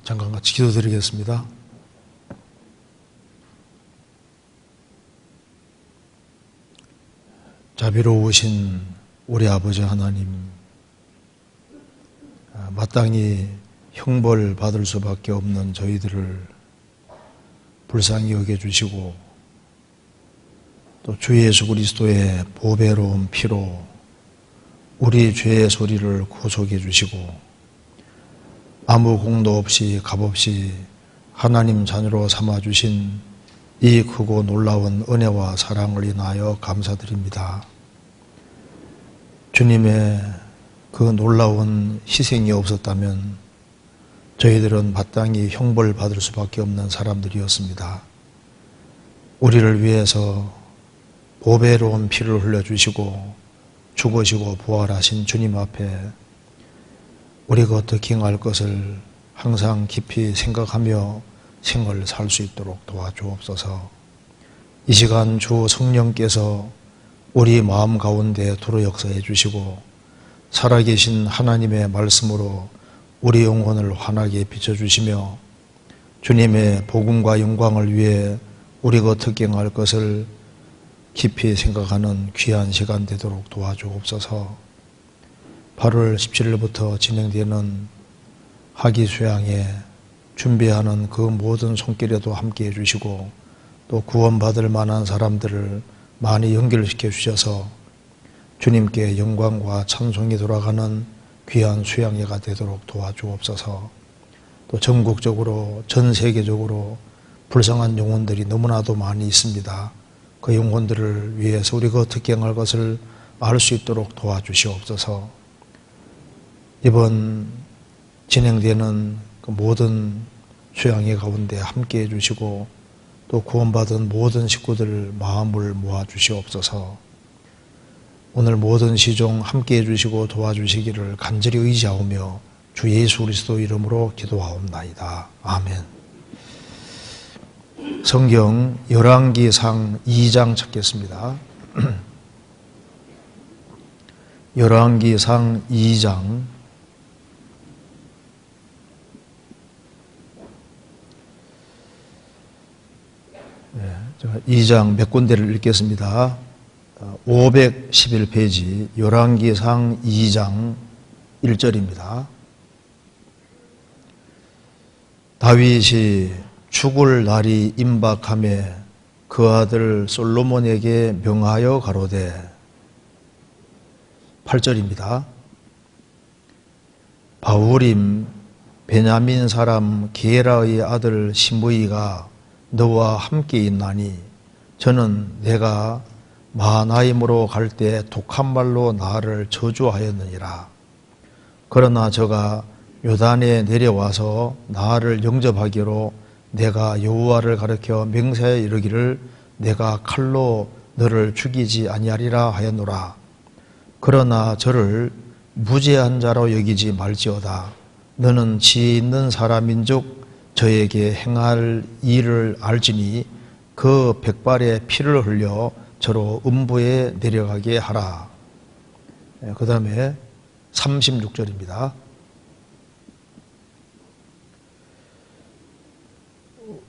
잠깐 같이 기도드리겠습니다. 자비로우신 우리 아버지 하나님, 마땅히 형벌 받을 수밖에 없는 저희들을 불쌍히 여겨주시고 또 주 예수 그리스도의 보배로운 피로 우리 죄의 소리를 구속해 주시고 아무 공도 없이 값없이 하나님 자녀로 삼아주신 이 크고 놀라운 은혜와 사랑을 인하여 감사드립니다. 주님의 그 놀라운 희생이 없었다면 저희들은 마땅히 형벌 받을 수밖에 없는 사람들이었습니다. 우리를 위해서 보배로운 피를 흘려주시고 죽으시고 부활하신 주님 앞에 우리가 어떻게 행할 것을 항상 깊이 생각하며 생을 살 수 있도록 도와주옵소서. 이 시간 주 성령께서 우리 마음 가운데 두루 역사해 주시고 살아계신 하나님의 말씀으로 우리 영혼을 환하게 비춰주시며 주님의 복음과 영광을 위해 우리가 어떻게 행할 것을 깊이 생각하는 귀한 시간 되도록 도와주옵소서. 8월 17일부터 진행되는 학위수양에 준비하는 그 모든 손길에도 함께 해주시고 또 구원받을 만한 사람들을 많이 연결시켜 주셔서 주님께 영광과 찬송이 돌아가는 귀한 수양회가 되도록 도와주옵소서. 또 전국적으로 전 세계적으로 불쌍한 영혼들이 너무나도 많이 있습니다. 그 영혼들을 위해서 우리가 어떻게 행할 것을 알 수 있도록 도와주시옵소서. 이번 진행되는 그 모든 수양회 가운데 함께 해주시고 또 구원받은 모든 식구들 마음을 모아주시옵소서. 오늘 모든 시종 함께 해주시고 도와주시기를 간절히 의지하오며 주 예수 그리스도 이름으로 기도하옵나이다. 아멘. 성경 열왕기상 2장 찾겠습니다. 열왕기상 2장 2장 몇 군데를 읽겠습니다. 511페이지 열왕기상 2장 1절입니다. 다윗이 죽을 날이 임박하매 그 아들 솔로몬에게 명하여 가로되 8절입니다. 바울임 베냐민 사람 게라의 아들 시므이가 너와 함께 있나니 저는 내가 마하나임으로 갈 때 독한 말로 나를 저주하였느니라. 그러나 저가 요단에 내려와서 나를 영접하기로 내가 여호와를 가리켜 맹세하여 이르기를 내가 칼로 너를 죽이지 아니하리라 하였노라. 그러나 저를 무죄한 자로 여기지 말지어다. 너는 지혜 있는 사람인즉 저에게 행할 일을 알지니 그 백발의 피를 흘려 저로 음부에 내려가게 하라. 그 다음에 36절입니다.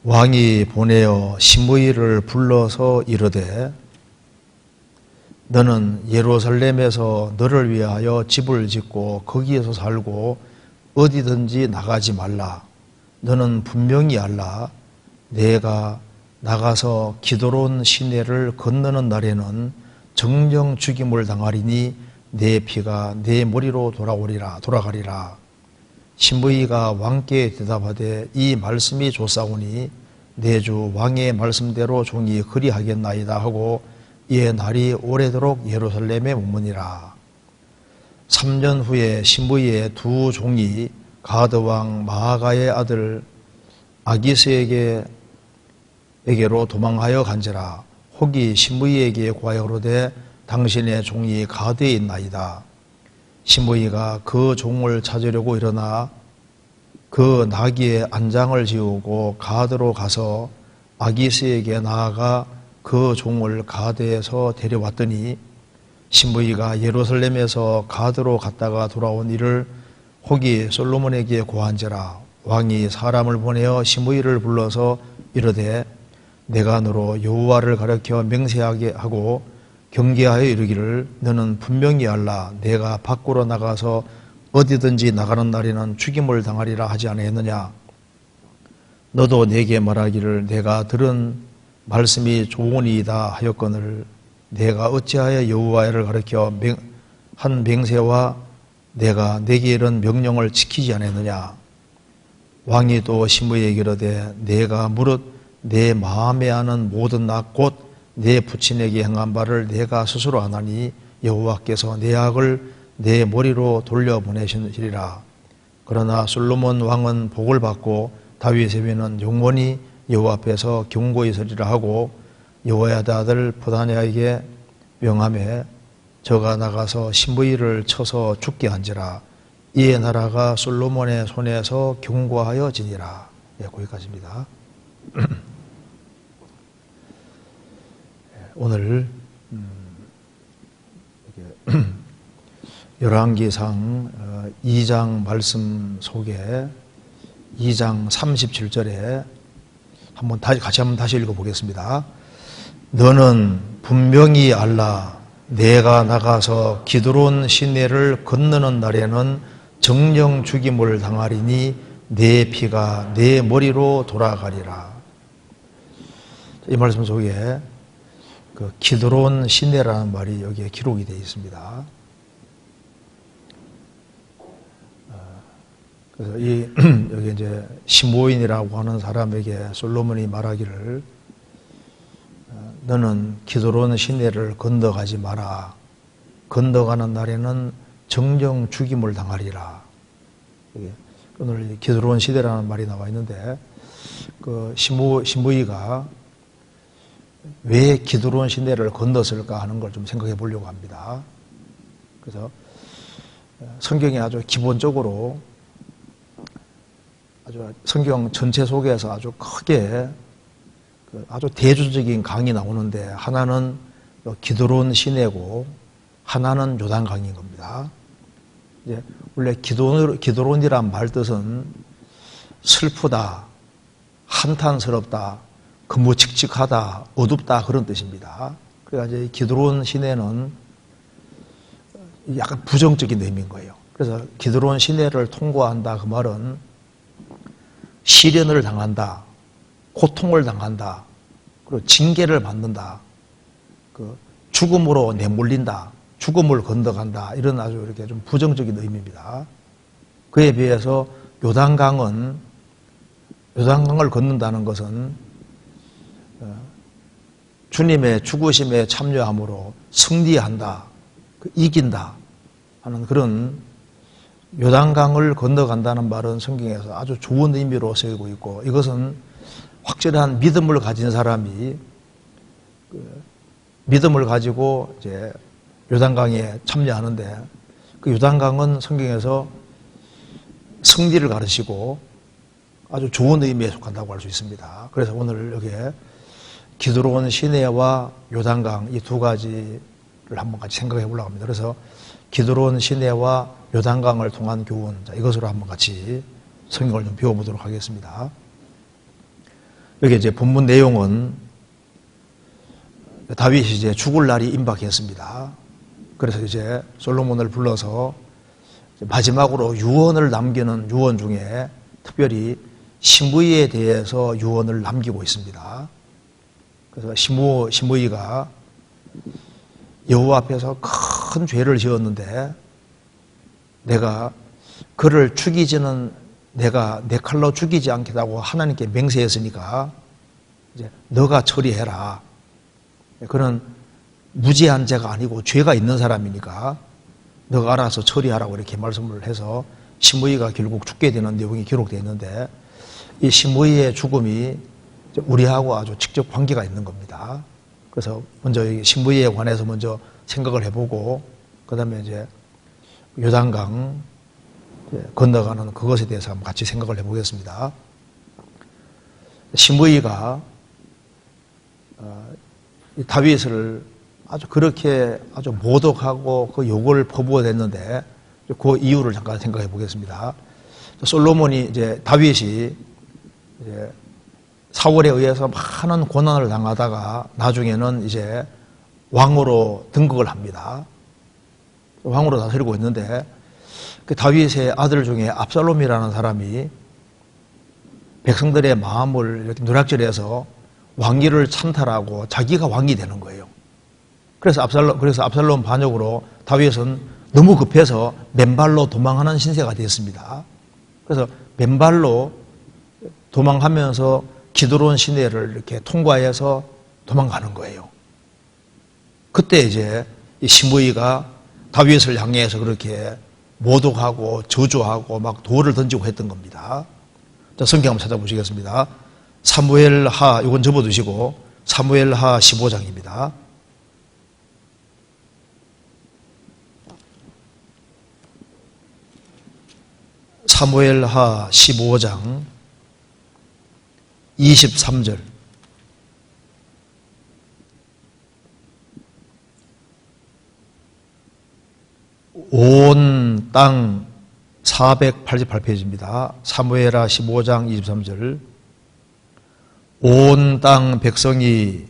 왕이 보내어 시므이를 불러서 이르되 너는 예루살렘에서 너를 위하여 집을 짓고 거기에서 살고 어디든지 나가지 말라. 너는 분명히 알라. 내가 나가서 기드론 시내를 건너는 날에는 정령 죽임을 당하리니 내 피가 내 머리로 돌아가리라. 시므이가 왕께 대답하되 이 말씀이 좋사오니 내 주 왕의 말씀대로 종이 그리하겠나이다 하고 이에 날이 오래도록 예루살렘에 머무니라. 3년 후에 시므이의 두 종이 가드왕 마아가의 아들 아기스에게로 도망하여 간지라. 혹이 시므이에게 고하여 그러되 당신의 종이 가드에 있나이다. 시므이가 그 종을 찾으려고 일어나 그 나귀의 안장을 지우고 가드로 가서 아기스에게 나아가 그 종을 가드에서 데려왔더니 시므이가 예루살렘에서 가드로 갔다가 돌아온 일을 혹이 솔로몬에게 고한지라. 왕이 사람을 보내어 시므이를 불러서 이르되 내가 너로 여호와를 가리켜 맹세하게 하고 경계하여 이르기를 너는 분명히 알라 내가 밖으로 나가서 어디든지 나가는 날에는 죽임을 당하리라 하지 아니했느냐. 너도 내게 말하기를 내가 들은 말씀이 좋으니이다 하였거늘 내가 어찌하여 여호와를 가리켜 한 맹세와 내가 내게 이른 명령을 지키지 아니했느냐. 왕이 또 시므이에게 이르되 내가 무릇 내 마음에 아는 모든 악 곧 내 부친에게 행한 바를 내가 스스로 아나니 여호와께서 내 악을 내 머리로 돌려보내시리라. 그러나 솔로몬 왕은 복을 받고 다윗의 위는 영원히 여호와 앞에서 경고히 서리라 하고 여호야다 아들 보다냐에게 명하매 저가 나가서 시므이를 쳐서 죽게 한지라. 이에 나라가 솔로몬의 손에서 경고하여지니라. 예, 거기까지입니다. 오늘 열왕기상 2장 말씀 속에 2장 37절에 같이 한번 다시 읽어보겠습니다. 너는 분명히 알라 내가 나가서 기드론 시내를 건너는 날에는 정령 죽임을 당하리니 내 피가 내 머리로 돌아가리라. 이 말씀 속에 그 기드론 시내라는 말이 여기에 기록이 되어 있습니다. 그래서 여기 이제 시므이라고 하는 사람에게 솔로몬이 말하기를 너는 기드론 시내를 건너가지 마라. 건너가는 날에는 정령 죽임을 당하리라. 오늘 기드론 시대라는 말이 나와 있는데 그 시므이가 왜 기드론 시내를 건넜을까 하는 걸 좀 생각해 보려고 합니다. 그래서 성경이 아주 기본적으로 아주 성경 전체 속에서 아주 크게 아주 대조적인 강이 나오는데 하나는 기드론 시내고 하나는 요단강인 겁니다. 이제 원래 기드론이란 말 뜻은 슬프다, 한탄스럽다, 금무칙칙하다, 어둡다 그런 뜻입니다. 그러니까 이제 기드론 시내는 약간 부정적인 의미인 거예요. 그래서 기드론 시내를 통과한다 그 말은 시련을 당한다, 고통을 당한다, 그리고 징계를 받는다, 그 죽음으로 내몰린다, 죽음을 건너간다 이런 아주 이렇게 좀 부정적인 의미입니다. 그에 비해서 요단강을 걷는다는 것은 주님의 죽으심에 참여함으로 승리한다, 이긴다 하는 그런 요단강을 건너간다는 말은 성경에서 아주 좋은 의미로 쓰이고 있고 이것은 확실한 믿음을 가진 사람이 믿음을 가지고 이제 요단강에 참여하는데 그 요단강은 성경에서 승리를 가르치고 아주 좋은 의미에 속한다고 할 수 있습니다. 그래서 오늘 여기에 기드론 시내와 요단강 이 두 가지를 한번 같이 생각해 보려고 합니다. 그래서 기드론 시내와 요단강을 통한 교훈, 이것으로 한번 같이 성경을 좀 배워보도록 하겠습니다. 여기 이제 본문 내용은 다윗이 이제 죽을 날이 임박했습니다. 그래서 이제 솔로몬을 불러서 마지막으로 유언을 남기는 유언 중에 특별히 시므이에 대해서 유언을 남기고 있습니다. 그래서 시므이가 여호와 앞에서 큰 죄를 지었는데 내가 그를 죽이지는 내가 내 칼로 죽이지 않겠다고 하나님께 맹세했으니까 이제 너가 처리해라. 그는 무죄한 자가 아니고 죄가 있는 사람이니까 너가 알아서 처리하라고 이렇게 말씀을 해서 시므이가 결국 죽게 되는 내용이 기록되어 있는데 이 시므이의 죽음이 우리하고 아주 직접 관계가 있는 겁니다. 그래서 먼저 시므이에 관해서 먼저 생각을 해보고 그 다음에 이제 요단강 건너가는 그것에 대해서 한번 같이 생각을 해보겠습니다. 시므이가 다윗을 아주 그렇게 아주 모독하고 그 욕을 퍼부어댔는데 그 이유를 잠깐 생각해 보겠습니다. 솔로몬이 이제 다윗이 이제 사울에 의해서 많은 고난을 당하다가 나중에는 이제 왕으로 등극을 합니다. 왕으로 다스리고 있는데 그 다윗의 아들 중에 압살롬이라는 사람이 백성들의 마음을 이렇게 누락질해서 왕위를 찬탈하고 자기가 왕이 되는 거예요. 그래서 압살롬 반역으로 다윗은 너무 급해서 맨발로 도망하는 신세가 되었습니다. 그래서 맨발로 도망하면서 기드론 시내를 이렇게 통과해서 도망가는 거예요. 그때 이제 이 시므이가 다윗을 향해서 그렇게 모독하고 저주하고 막 돌을 던지고 했던 겁니다. 자, 성경 한번 찾아보시겠습니다. 사무엘하, 이건 접어두시고 사무엘하 15장입니다. 사무엘하 15장 23절. 온 땅 488페이지입니다. 사무엘하 15장 23절. 온 땅 백성이,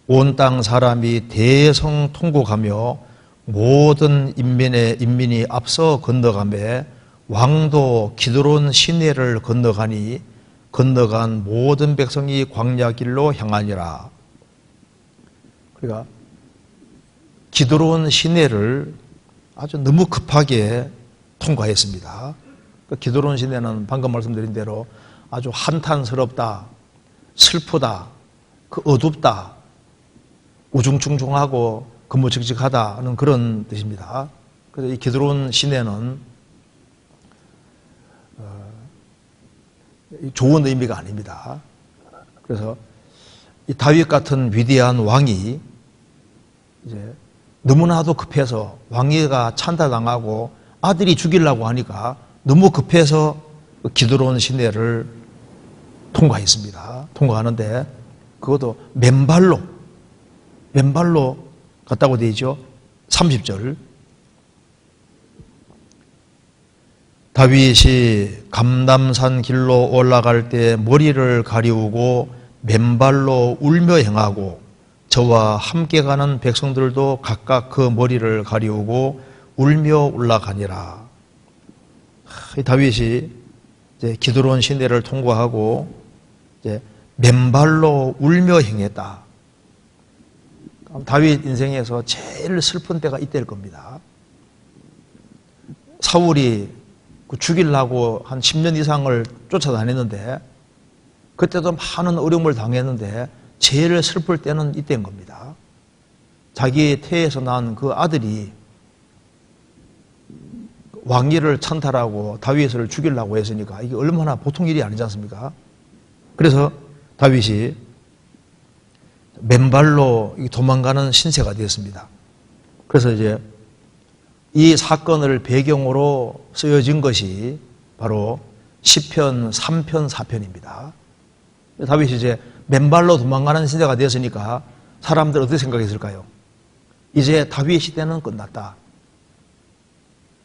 온 땅 사람이 대성통곡하며 모든 인민이 앞서 건너가매 왕도 기드론 시내를 건너가니 건너간 모든 백성이 광야길로 향하니라. 그러니까 기드론 시내를 아주 너무 급하게 통과했습니다. 기드론 시내는 방금 말씀드린 대로 아주 한탄스럽다, 슬프다, 어둡다, 우중충중하고 근무직직하다는 그런 뜻입니다. 그래서 이 기드론 시내는 좋은 의미가 아닙니다. 그래서 이 다윗 같은 위대한 왕이 이제 너무나도 급해서 왕위가 찬탈당하고 아들이 죽이려고 하니까 너무 급해서 기드론 시내를 통과했습니다. 통과하는데 그것도 맨발로 갔다고 되어 있죠. 30절. 다윗이 감람산 길로 올라갈 때 머리를 가리우고 맨발로 울며 행하고 저와 함께 가는 백성들도 각각 그 머리를 가리우고 울며 올라가니라. 다윗이 이제 기드론 시내를 통과하고 이제 맨발로 울며 행했다. 다윗 인생에서 제일 슬픈 때가 이때일 겁니다. 사울이 죽이려고 한 10년 이상을 쫓아다녔는데 그때도 많은 어려움을 당했는데 제일 슬플 때는 이때인 겁니다. 자기의 태에서 난 그 아들이 왕위를 찬탈하고 다윗을 죽이려고 했으니까 이게 얼마나 보통 일이 아니지 않습니까? 그래서 다윗이 맨발로 도망가는 신세가 되었습니다. 그래서 이제 이 사건을 배경으로 쓰여진 것이 바로 시편 3편 4편입니다. 다윗이 이제 맨발로 도망가는 시대가 되었으니까 사람들 어떻게 생각했을까요? 이제 다윗 시대는 끝났다.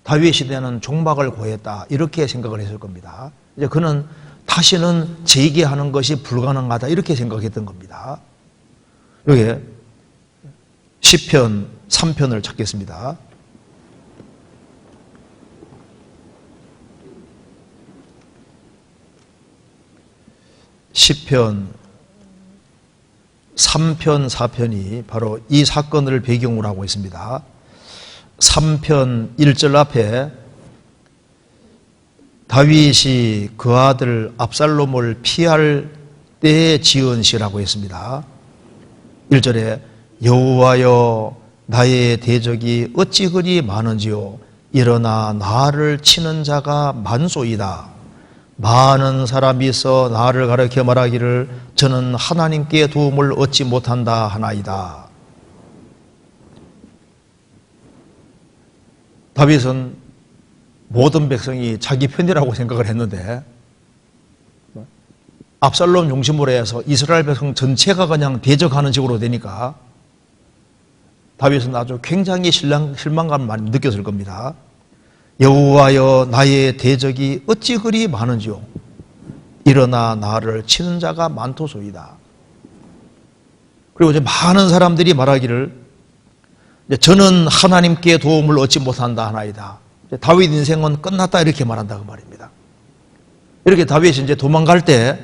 다윗 시대는 종막을 고했다. 이렇게 생각을 했을 겁니다. 이제 그는 다시는 재기하는 것이 불가능하다. 이렇게 생각했던 겁니다. 여기 시편 3편을 찾겠습니다. 시편 3편 4편이 바로 이 사건을 배경으로 하고 있습니다. 3편 1절 앞에 다윗이 그 아들 압살롬을 피할 때에 지은 시라고 했습니다. 1절에 여호와여 나의 대적이 어찌 그리 많은지요 일어나 나를 치는 자가 만소이다. 많은 사람이 있어 나를 가르쳐 말하기를 저는 하나님께 도움을 얻지 못한다 하나이다. 다윗은 모든 백성이 자기 편이라고 생각을 했는데 압살롬 중심으로 해서 이스라엘 백성 전체가 그냥 대적하는 식으로 되니까 다윗은 아주 굉장히 실망감을 많이 느꼈을 겁니다. 여호와여 나의 대적이 어찌 그리 많은지요. 일어나 나를 치는 자가 많도소이다. 그리고 이제 많은 사람들이 말하기를 저는 하나님께 도움을 얻지 못한다 하나이다. 다윗 인생은 끝났다 이렇게 말한다 그 말입니다. 이렇게 다윗이 이제 도망갈 때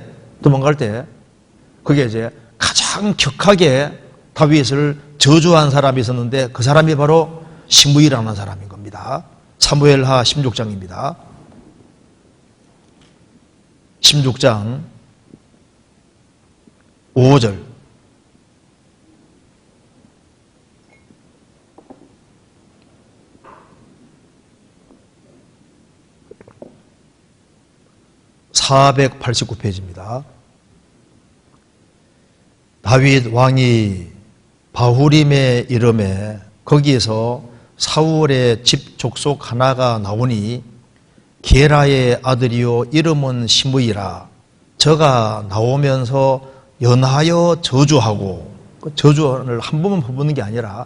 그게 이제 가장 격하게 다윗을 저주한 사람이 있었는데 그 사람이 바로 시므이라는 사람인 겁니다. 사무엘하 16장입니다. 16장 5절. (489페이지입니다) 다윗 왕이 바후림에 이름에 거기에서 사울의 집 족속 하나가 나오니 게라의 아들이요 이름은 시므이라. 저가 나오면서 연하여 저주하고, 저주를 한 번만 퍼붓는 게 아니라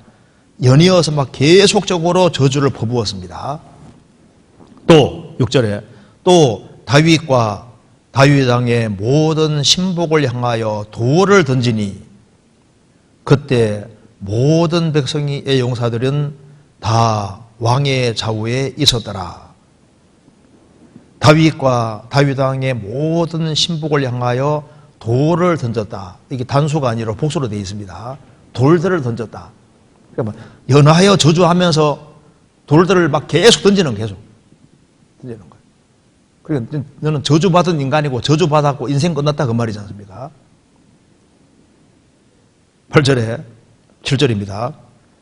연이어서 막 계속적으로 저주를 퍼부었습니다. 또 6절에 또 다윗과 다윗 왕의 모든 신복을 향하여 돌을 던지니 그때 모든 백성의 용사들은 다 왕의 좌우에 있었더라. 다윗과 다윗 왕의 모든 신복을 향하여 돌을 던졌다. 이게 단수가 아니라 복수로 되어 있습니다. 돌들을 던졌다. 그러니까 연하여 저주하면서 돌들을 막 계속 던지는 거예요. 그러니까 너는 저주받은 인간이고 저주받았고 인생 끝났다 그 말이지 않습니까? 8절에 7절입니다.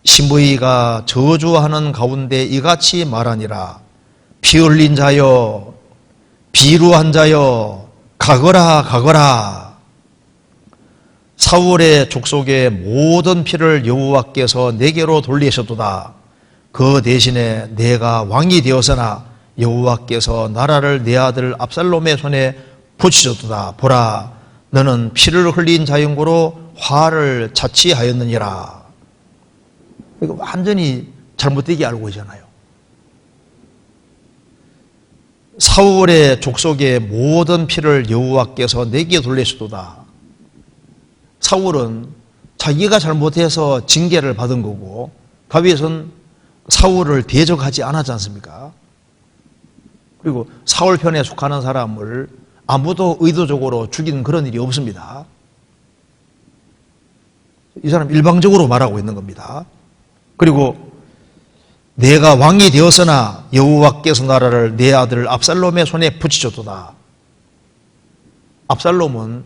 시므이가 저주하는 가운데 이같이 말하니라. 피 흘린 자여, 비루한 자여, 가거라 가거라. 사울의 족속의 모든 피를 여호와께서 내게로 돌리셨도다. 그 대신에 내가 왕이 되었으나 여호와께서 나라를 내 아들 압살롬의 손에 붙이셨도다. 보라, 너는 피를 흘린 자용고로 화를 자취하였느니라. 이거 완전히 잘못되게 알고 있잖아요. 사울의 족속의 모든 피를 여호와께서 내게 돌리셨도다. 사울은 자기가 잘못해서 징계를 받은 거고 다윗은 사울을 대적하지 않았지 않습니까? 그리고 사울 편에 속하는 사람을 아무도 의도적으로 죽이는 그런 일이 없습니다. 이 사람 일방적으로 말하고 있는 겁니다. 그리고 내가 왕이 되었으나 여호와께서 나라를 내 아들 압살롬의 손에 붙이셨도다. 압살롬은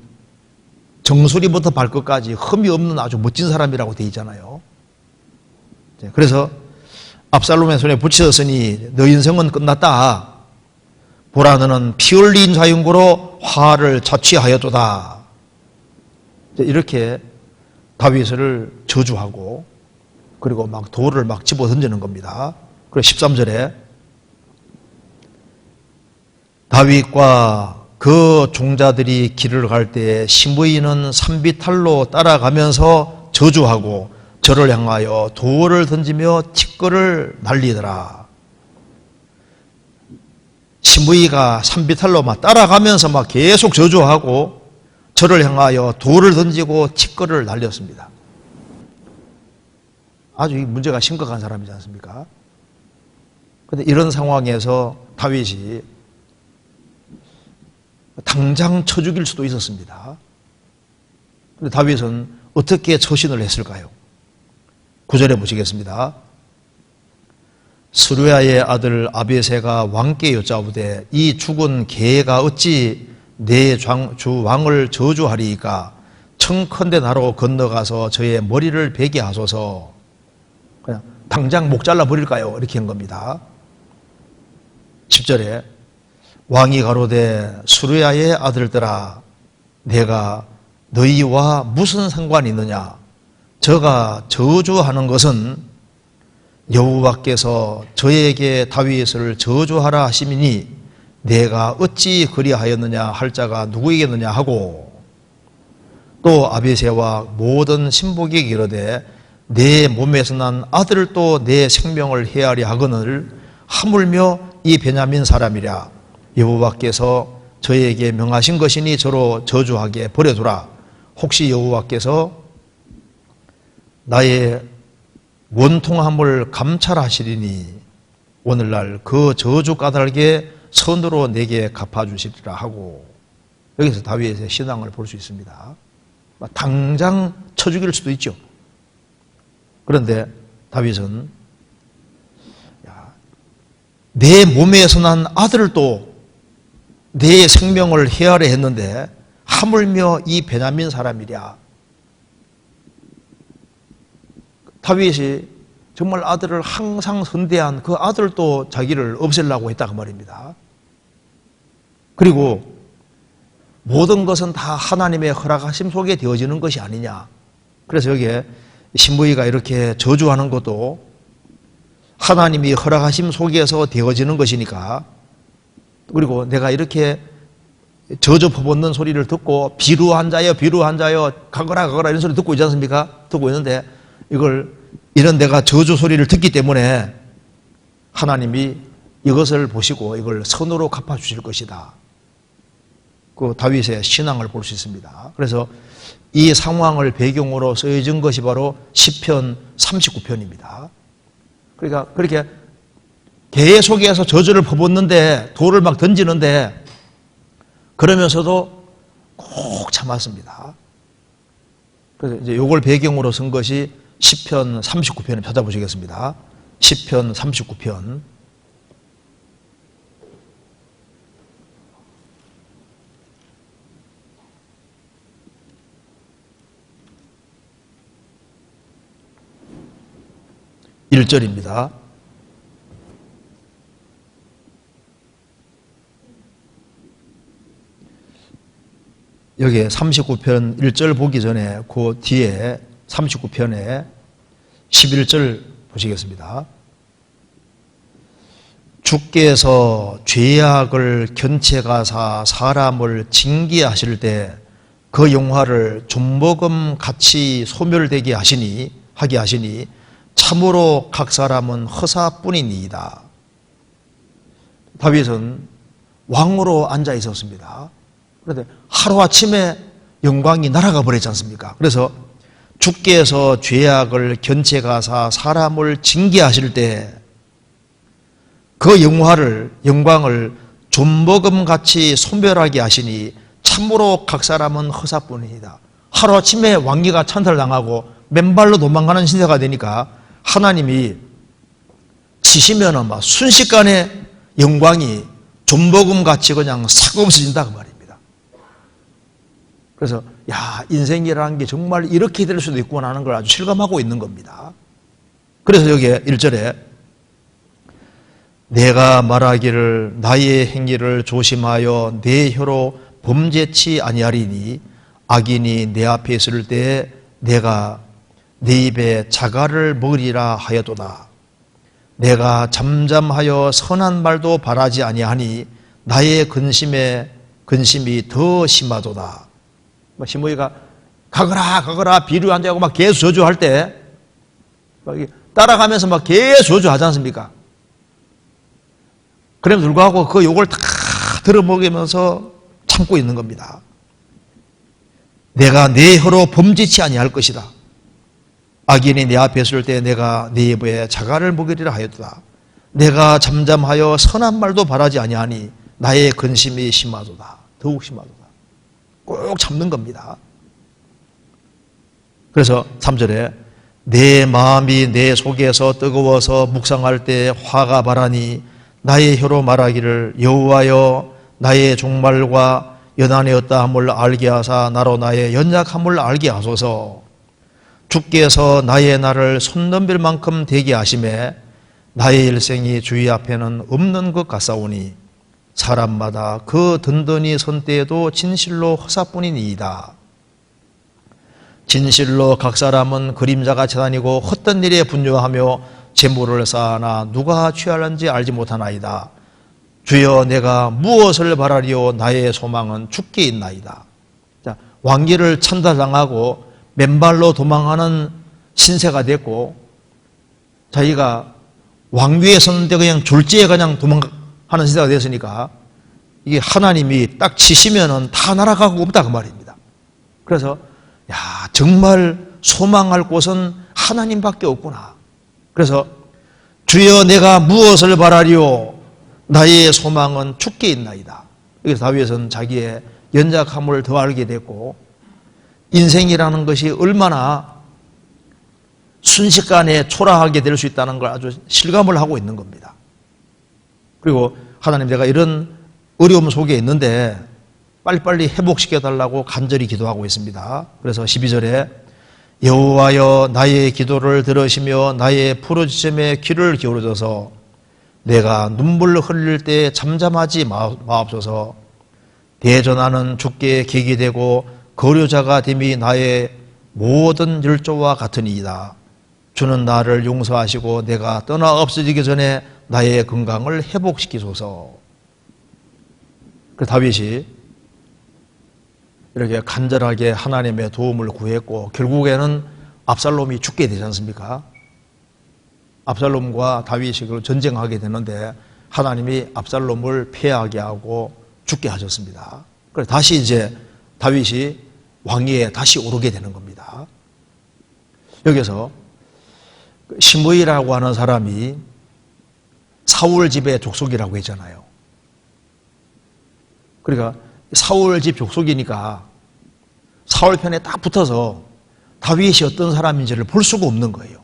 정수리부터 발끝까지 흠이 없는 아주 멋진 사람이라고 되어 있잖아요. 그래서 압살롬의 손에 붙이셨으니 너 인생은 끝났다. 보라, 너는 피 흘린 자용고로 화를 자취하였도다. 이렇게 다윗을 저주하고 그리고 막 돌을 막 집어 던지는 겁니다. 그리고 13절에 다윗과 그 종자들이 길을 갈 때에 시므이는 산비탈로 따라가면서 저주하고 저를 향하여 돌을 던지며 티끌을 날리더라. 시므이가 산비탈로 막 따라가면서 막 계속 저주하고 저를 향하여 돌을 던지고 티끌을 날렸습니다. 아주 문제가 심각한 사람이지 않습니까? 그런데 이런 상황에서 다윗이 당장 쳐 죽일 수도 있었습니다. 그런데 다윗은 어떻게 처신을 했을까요? 9절에 보시겠습니다. 스루야의 아들 아비새가 왕께 여짜오되 이 죽은 개가 어찌 내 주 왕을 저주하리이까? 청컨대 나로 건너가서 저의 머리를 베게 하소서. 그냥 당장 목 잘라 버릴까요? 이렇게 한 겁니다. 10절에 왕이 가로되 스루야의 아들들아, 내가 너희와 무슨 상관이 있느냐? 저가 저주하는 것은 여호와께서 저에게 다윗을 저주하라 하심이니 내가 어찌 그리하였느냐 할 자가 누구이겠느냐 하고, 또 아비새와 모든 신복에게 이르되 내 몸에서 난 아들도 내 생명을 해하리 하거늘 하물며 이 베냐민 사람이랴. 여호와께서 저에게 명하신 것이니 저로 저주하게 버려두라. 혹시 여호와께서 나의 원통함을 감찰하시리니 오늘날 그 저주 까닭에 선으로 내게 갚아주시리라 하고, 여기서 다윗의 신앙을 볼 수 있습니다. 당장 쳐 죽일 수도 있죠. 그런데 다윗은 내 몸에서 난 아들을 또 내 생명을 해하려 했는데 하물며 이 베냐민 사람이랴. 다윗이 정말 아들을 항상 선대한 그 아들도 자기를 없애려고 했다 그 말입니다. 그리고 모든 것은 다 하나님의 허락하심 속에 되어지는 것이 아니냐. 그래서 여기에 신부이가 이렇게 저주하는 것도 하나님이 허락하심 속에서 되어지는 것이니까, 그리고 내가 이렇게 저주 퍼붓는 소리를 듣고 비루한 자여 비루한 자여 가거라 가거라 이런 소리 듣고 있지 않습니까? 듣고 있는데 이런 내가 저주 소리를 듣기 때문에 하나님이 이것을 보시고 이걸 선으로 갚아주실 것이다. 그 다윗의 신앙을 볼 수 있습니다. 그래서 이 상황을 배경으로 쓰여진 것이 바로 시편 39편입니다. 그러니까 그렇게 개 속에서 저주를 퍼붓는데 돌을 막 던지는데 그러면서도 꼭 참았습니다. 그래서 이제 이걸 배경으로 쓴 것이 시편 39편을 찾아보시겠습니다. 시편 39편. (1절입니다) 여기에 39편 1절 보기 전에 그 뒤에 39편에 11절 보시겠습니다. 주께서 죄악을 견책하사 사람을 징계하실 때 그 영화를 좀먹음 같이 소멸되게 하시니 참으로 각 사람은 허사뿐이니이다. 다윗은 왕으로 앉아 있었습니다. 그런데 하루아침에 영광이 날아가 버렸지 않습니까? 그래서 주께서 죄악을 견책하사 사람을 징계하실 때 그 영광을 좀먹음같이 소멸하게 하시니 참으로 각 사람은 허사뿐이다. 하루아침에 왕위가 찬탈당하고 맨발로 도망가는 신세가 되니까 하나님이 치시면은 막 순식간에 영광이 좀먹음같이 그냥 싹 없어진다 그 말입니다. 그래서 인생이라는 게 정말 이렇게 될 수도 있구나 하는 걸 아주 실감하고 있는 겁니다. 그래서 여기에 1절에 내가 말하기를 나의 행위를 조심하여 내 혀로 범죄치 아니하리니 악인이 내 앞에 있을 때 내가 내 입에 자갈을 먹으리라 하여도다. 내가 잠잠하여 선한 말도 바라지 아니하니 나의 근심이 더 심하도다. 시므이가 가거라 비류한 자고 막 계속 저주할 때 따라가면서 막 계속 저주하지 않습니까? 그럼에도 불구하고 그 욕을 다 들어먹으면서 참고 있는 겁니다. 내가 내 혀로 범죄치 아니할 것이다. 악인이 내 앞에 있을 때 내가 네 입에 자갈을 먹이리라 하였도다. 내가 잠잠하여 선한 말도 바라지 아니하니 나의 근심이 심하도다. 더욱 심하도다. 꼭 참는 겁니다. 그래서 3절에 내 마음이 내 속에서 뜨거워서 묵상할 때 화가 바라니 나의 혀로 말하기를 여호와여 나의 종말과 연한이었다 함을 알게 하사 나로 나의 연약함을 알게 하소서. 주께서 나의 날을 손 넘빌 만큼 되게 하심에 나의 일생이 주의 앞에는 없는 것 같사오니 사람마다 그 든든히 선 때에도 진실로 허사뿐이니이다. 진실로 각 사람은 그림자같이 다니고 헛된 일에 분노하며 재물을 쌓아나 누가 취할는지 알지 못하나이다. 주여 내가 무엇을 바라리오 나의 소망은 주께 있나이다. 자, 왕위를 찬탈당하고 맨발로 도망하는 신세가 됐고 자기가 왕위에 섰는데 그냥 졸지에 그냥 하는 시대가 됐으니까 이게 하나님이 딱 치시면은 다 날아가고 없다 그 말입니다. 그래서 야, 정말 소망할 곳은 하나님밖에 없구나. 그래서 주여 내가 무엇을 바라리요? 나의 소망은 주께 있나이다. 여기서 다윗은 자기의 연약함을 더 알게 됐고 인생이라는 것이 얼마나 순식간에 초라하게 될 수 있다는 걸 아주 실감을 하고 있는 겁니다. 그리고 하나님 내가 이런 어려움 속에 있는데 빨리빨리 회복시켜달라고 간절히 기도하고 있습니다. 그래서 12절에 여호와여 나의 기도를 들으시며 나의 부르짖음에 귀를 기울여줘서 내가 눈물 흘릴 때 잠잠하지 마옵소서. 대전하는 주께 객이 되고 거류자가 됨이 나의 모든 열조와 같으니이다. 주는 나를 용서하시고 내가 떠나 없어지기 전에 나의 건강을 회복시키소서. 그 다윗이 이렇게 간절하게 하나님의 도움을 구했고 결국에는 압살롬이 죽게 되지 않습니까? 압살롬과 다윗이 전쟁하게 되는데 하나님이 압살롬을 패하게 하고 죽게 하셨습니다. 그래서 다시 이제 다윗이 왕위에 다시 오르게 되는 겁니다. 여기서 시므이라고 하는 사람이 사울 집의 족속이라고 했잖아요. 그러니까 사울 집 족속이니까 사울 편에 딱 붙어서 다윗이 어떤 사람인지를 볼 수가 없는 거예요.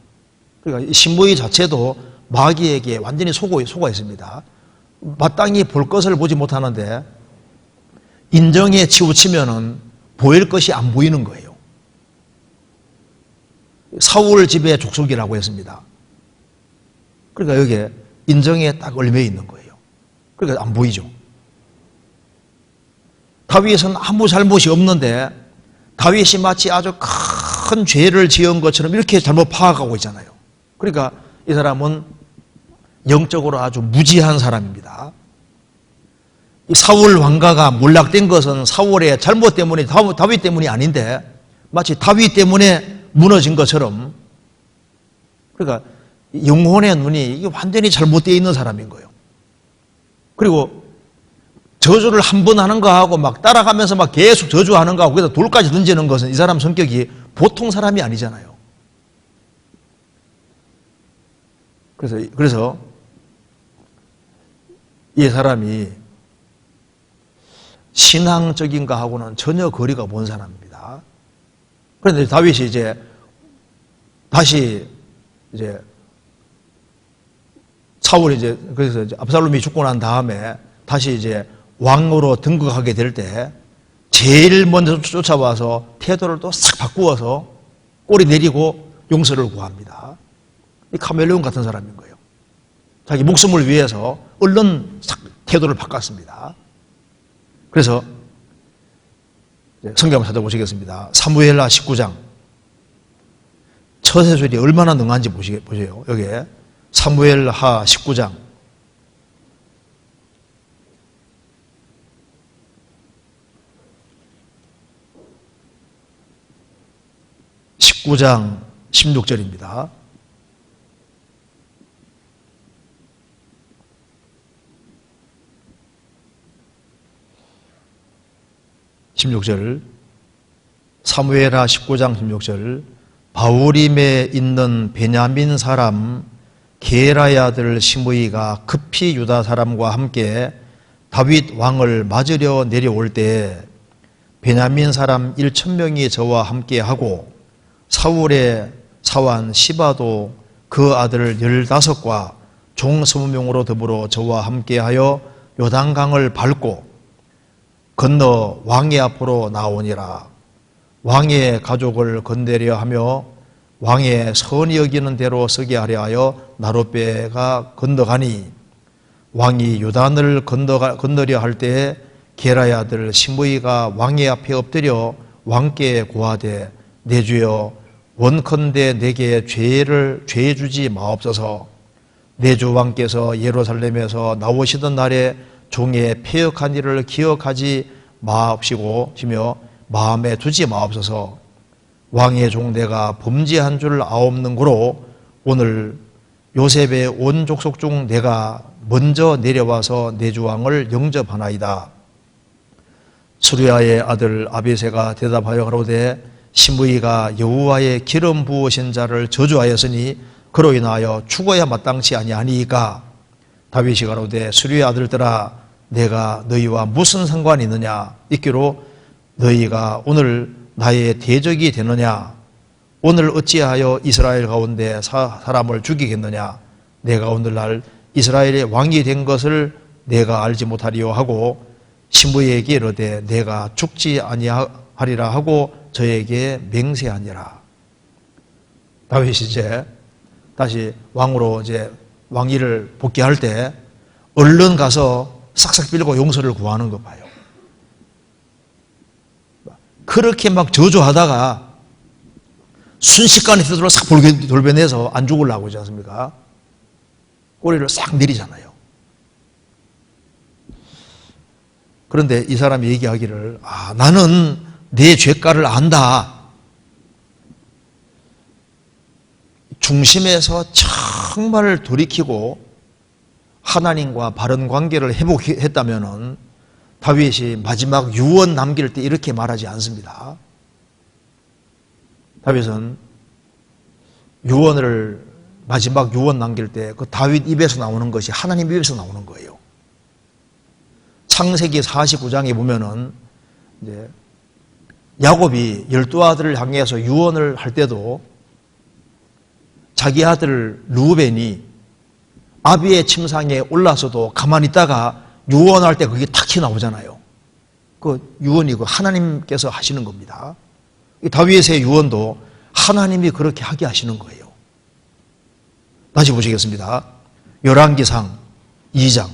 그러니까 시므이 자체도 마귀에게 완전히 속아 있습니다. 마땅히 볼 것을 보지 못하는데 인정에 치우치면은 보일 것이 안 보이는 거예요. 사울 집의 족속이라고 했습니다. 그러니까 여기에 인정에 딱 얽매 있는 거예요. 그러니까 안 보이죠. 다윗은 아무 잘못이 없는데 다윗이 마치 아주 큰 죄를 지은 것처럼 이렇게 잘못 파악하고 있잖아요. 그러니까 이 사람은 영적으로 아주 무지한 사람입니다. 사울 왕가가 몰락된 것은 사울의 잘못 때문에 다윗 때문이 아닌데 마치 다윗 때문에 무너진 것처럼 그러니까 영혼의 눈이 이게 완전히 잘못되어 있는 사람인 거예요. 그리고 저주를 한 번 하는 거하고 막 따라가면서 막 계속 저주하는 거하고 그래서 돌까지 던지는 것은 이 사람 성격이 보통 사람이 아니잖아요. 그래서 이 사람이 신앙적인 거하고는 전혀 거리가 먼 사람입니다. 그런데 다윗이 이제 다시 이제 사울이 이제 그래서 이제 압살롬이 죽고 난 다음에 다시 이제 왕으로 등극하게 될 때 제일 먼저 쫓아와서 태도를 또 싹 바꾸어서 꼬리 내리고 용서를 구합니다. 이 카멜레온 같은 사람인 거예요. 자기 목숨을 위해서 얼른 싹 태도를 바꿨습니다. 그래서 성경 한번 찾아보시겠습니다. 사무엘하 19장 처세술이 얼마나 능한지 보세요. 여기에 사무엘하 19장 19장 16절입니다. 사무엘하 19장 16절 바울임에 있는 베냐민 사람 게라의 아들 시므이가 급히 유다 사람과 함께 다윗 왕을 맞으려 내려올 때 베냐민 사람 1,000명이 저와 함께 하고 사울의 사환 시바도 그 아들 15과 종 20명으로 더불어 저와 함께하여 요단강을 밟고 건너 왕의 앞으로 나오니라. 왕의 가족을 건네려 하며 왕의 선히 여기는 대로 서게 하려 하여 나룻배가 건너가니 왕이 요단을 건너려 할 때에 게라의 아들 시므이가 왕의 앞에 엎드려 왕께 고하되 내 주여 원컨대 내게 죄 주지 마옵소서. 내 주 왕께서 예루살렘에서 나오시던 날에 종의 패역한 일을 기억하지 마옵시고 시며 마음에 두지 마옵소서. 왕의 종 내가 범죄한 줄 아옵는 고로 오늘 요셉의 온 족속 중 내가 먼저 내려와서 내 주왕을 영접하나이다. 수르야의 아들 아비새가 대답하여 가로되 시므이가 여호와의 기름 부으신 자를 저주하였으니 그로 인하여 죽어야 마땅치 아니하니이까. 다윗이 가로되 수르의 아들들아 내가 너희와 무슨 상관이 있느냐. 있기로 너희가 오늘 나의 대적이 되느냐. 오늘 어찌하여 이스라엘 가운데 사람을 죽이겠느냐. 내가 오늘날 이스라엘의 왕이 된 것을 내가 알지 못하리요 하고 시므이에게 이르되 내가 죽지 아니하리라 하고 저에게 맹세하니라. 다윗이 이제 다시 왕으로 이제 왕위를 복귀할 때 얼른 가서 싹싹 빌고 용서를 구하는 거 봐요. 그렇게 막 저주하다가 순식간에 스스로 싹 돌변해서 안 죽으려고 그러지 않습니까? 꼬리를 싹 내리잖아요. 그런데 이 사람이 얘기하기를 나는 내 죄가를 안다. 중심에서 정말 돌이키고 하나님과 바른 관계를 회복했다면 다윗이 마지막 유언 남길 때 이렇게 말하지 않습니다. 다윗은 마지막 유언 남길 때 그 다윗 입에서 나오는 것이 하나님 입에서 나오는 거예요. 창세기 49장에 보면은 이제 야곱이 12아들을 향해서 유언을 할 때도 자기 아들 루벤이 아비의 침상에 올라서도 가만히 있다가 유언할 때 그게 탁 튀어나오잖아요. 그 유언이 하나님께서 하시는 겁니다. 다윗의 유언도 하나님이 그렇게 하게 하시는 거예요. 다시 보시겠습니다. 열왕기상 2장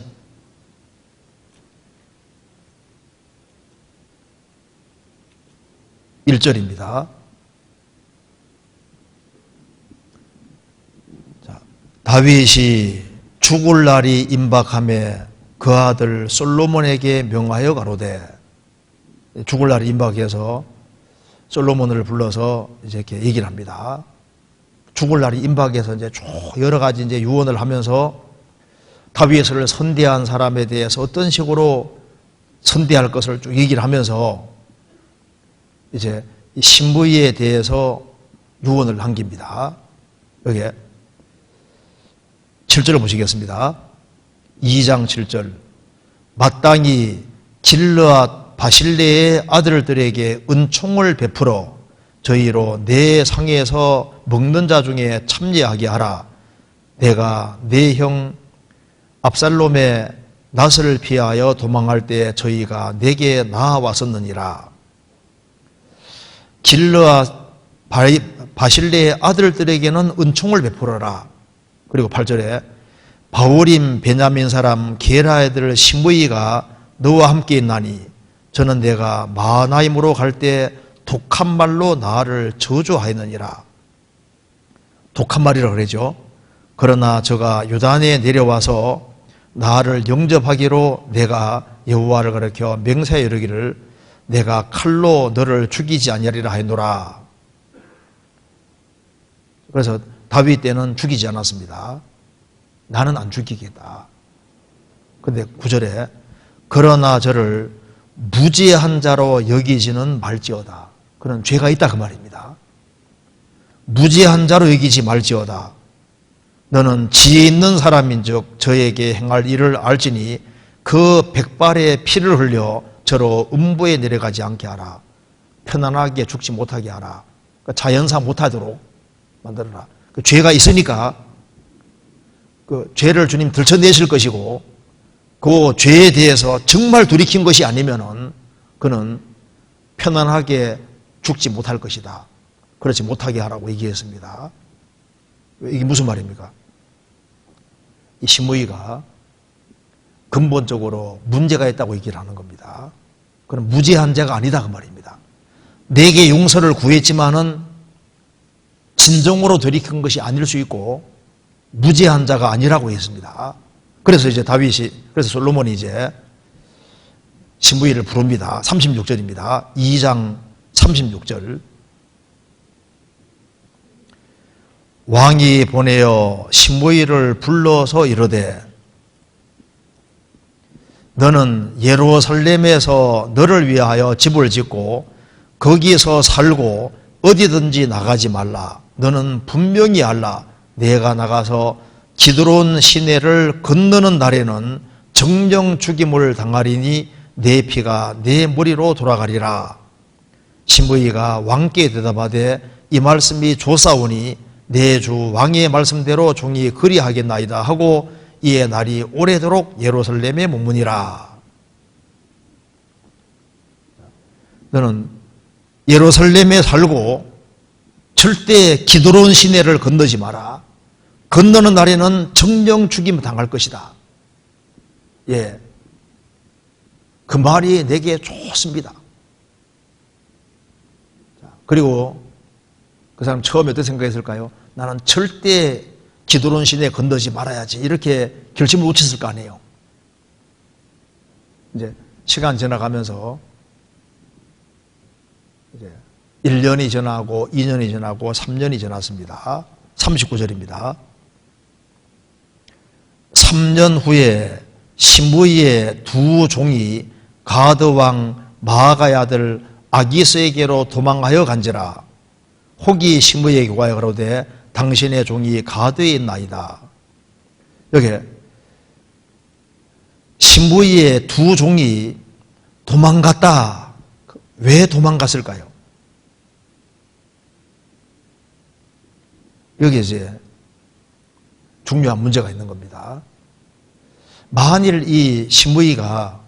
1절입니다. 다윗이 죽을 날이 임박하매 그 아들 솔로몬에게 명하여 가로되, 죽을 날이 임박해서 솔로몬을 불러서 이제 이렇게 얘기를 합니다. 죽을 날이 임박해서 이제 여러 가지 이제 유언을 하면서 다윗을 선대한 사람에 대해서 어떤 식으로 선대할 것을 쭉 얘기를 하면서 이제 시므이에 대해서 유언을 남깁니다. 여기 7절을 보시겠습니다. 2장 7절. 마땅히 길르앗 바실레의 아들들에게 은총을 베풀어 저희로 내 상에서 먹는 자 중에 참여하게 하라. 내가 내 형 압살롬의 낫을 피하여 도망할 때 저희가 내게 나아왔었느니라. 길르앗 바실레의 아들들에게는 은총을 베풀어라. 그리고 8절에 바울임 베냐민 사람 게라 애들 시므이가 너와 함께 있나니 저는 내가 마하나임으로 갈 때 독한 말로 나를 저주하였느니라. 독한 말이라 그러죠. 그러나 저가 요단에 내려와서 나를 영접하기로 내가 여호와를 가리켜 맹세하여 이르기를 내가 칼로 너를 죽이지 아니하리라 하였노라. 그래서 다윗 때는 죽이지 않았습니다. 나는 안 죽이겠다. 그런데 9절에 그러나 저를 무죄한 자로 여기지는 말지어다. 그런 죄가 있다 그 말입니다. 무죄한 자로 여기지 말지어다. 너는 지혜 있는 사람인즉 저에게 행할 일을 알지니 그 백발의 피를 흘려 저로 음부에 내려가지 않게 하라. 편안하게 죽지 못하게 하라. 그러니까 자연사 못하도록 만들어라. 그 죄가 있으니까 그 죄를 주님 들춰내실 것이고 그 죄에 대해서 정말 돌이킨 것이 아니면은 그는 편안하게 죽지 못할 것이다. 그렇지 못하게 하라고 얘기했습니다. 이게 무슨 말입니까? 이 시므이가 근본적으로 문제가 있다고 얘기를 하는 겁니다. 그는 무죄한 자가 아니다 그 말입니다. 내게 용서를 구했지만은 진정으로 돌이킨 것이 아닐 수 있고 무죄한 자가 아니라고 했습니다. 그래서 이제 그래서 솔로몬이 이제 시므이를 부릅니다. 36절입니다. 2장 36절. 왕이 보내어 시므이를 불러서 이르되 너는 예루살렘에서 너를 위하여 집을 짓고 거기서 살고 어디든지 나가지 말라. 너는 분명히 알라. 내가 나가서 기드론 시내를 건너는 날에는 정령 죽임을 당하리니 내 피가 내 머리로 돌아가리라. 신부이가 왕께 대답하되 이 말씀이 좋사오니 내 주 왕의 말씀대로 종이 그리하겠나이다 하고 이에 날이 오래도록 예루살렘에 머무니라. 너는 예루살렘에 살고 절대 기드론 시내를 건너지 마라. 건너는 날에는 정령 죽임 당할 것이다. 예, 그 말이 내게 좋습니다. 그리고 그 사람 처음에 어떻게 생각했을까요? 나는 절대 기드론 시내에 건너지 말아야지 이렇게 결심을 놓쳤을 거 아니에요. 이제 시간 지나가면서 이제 1년이 지나고 2년이 지나고 3년이 지났습니다. 39절입니다. 3년 후에 시므이의 두 종이 가드 왕 마아가의 아들 아기스에게로 도망하여 간지라. 혹이 시므이에게 와여 가로되 당신의 종이 가드에 있나이다. 여기 시므이의 두 종이 도망갔다. 왜 도망갔을까요? 여기 이제 중요한 문제가 있는 겁니다. 만일 이 시므이가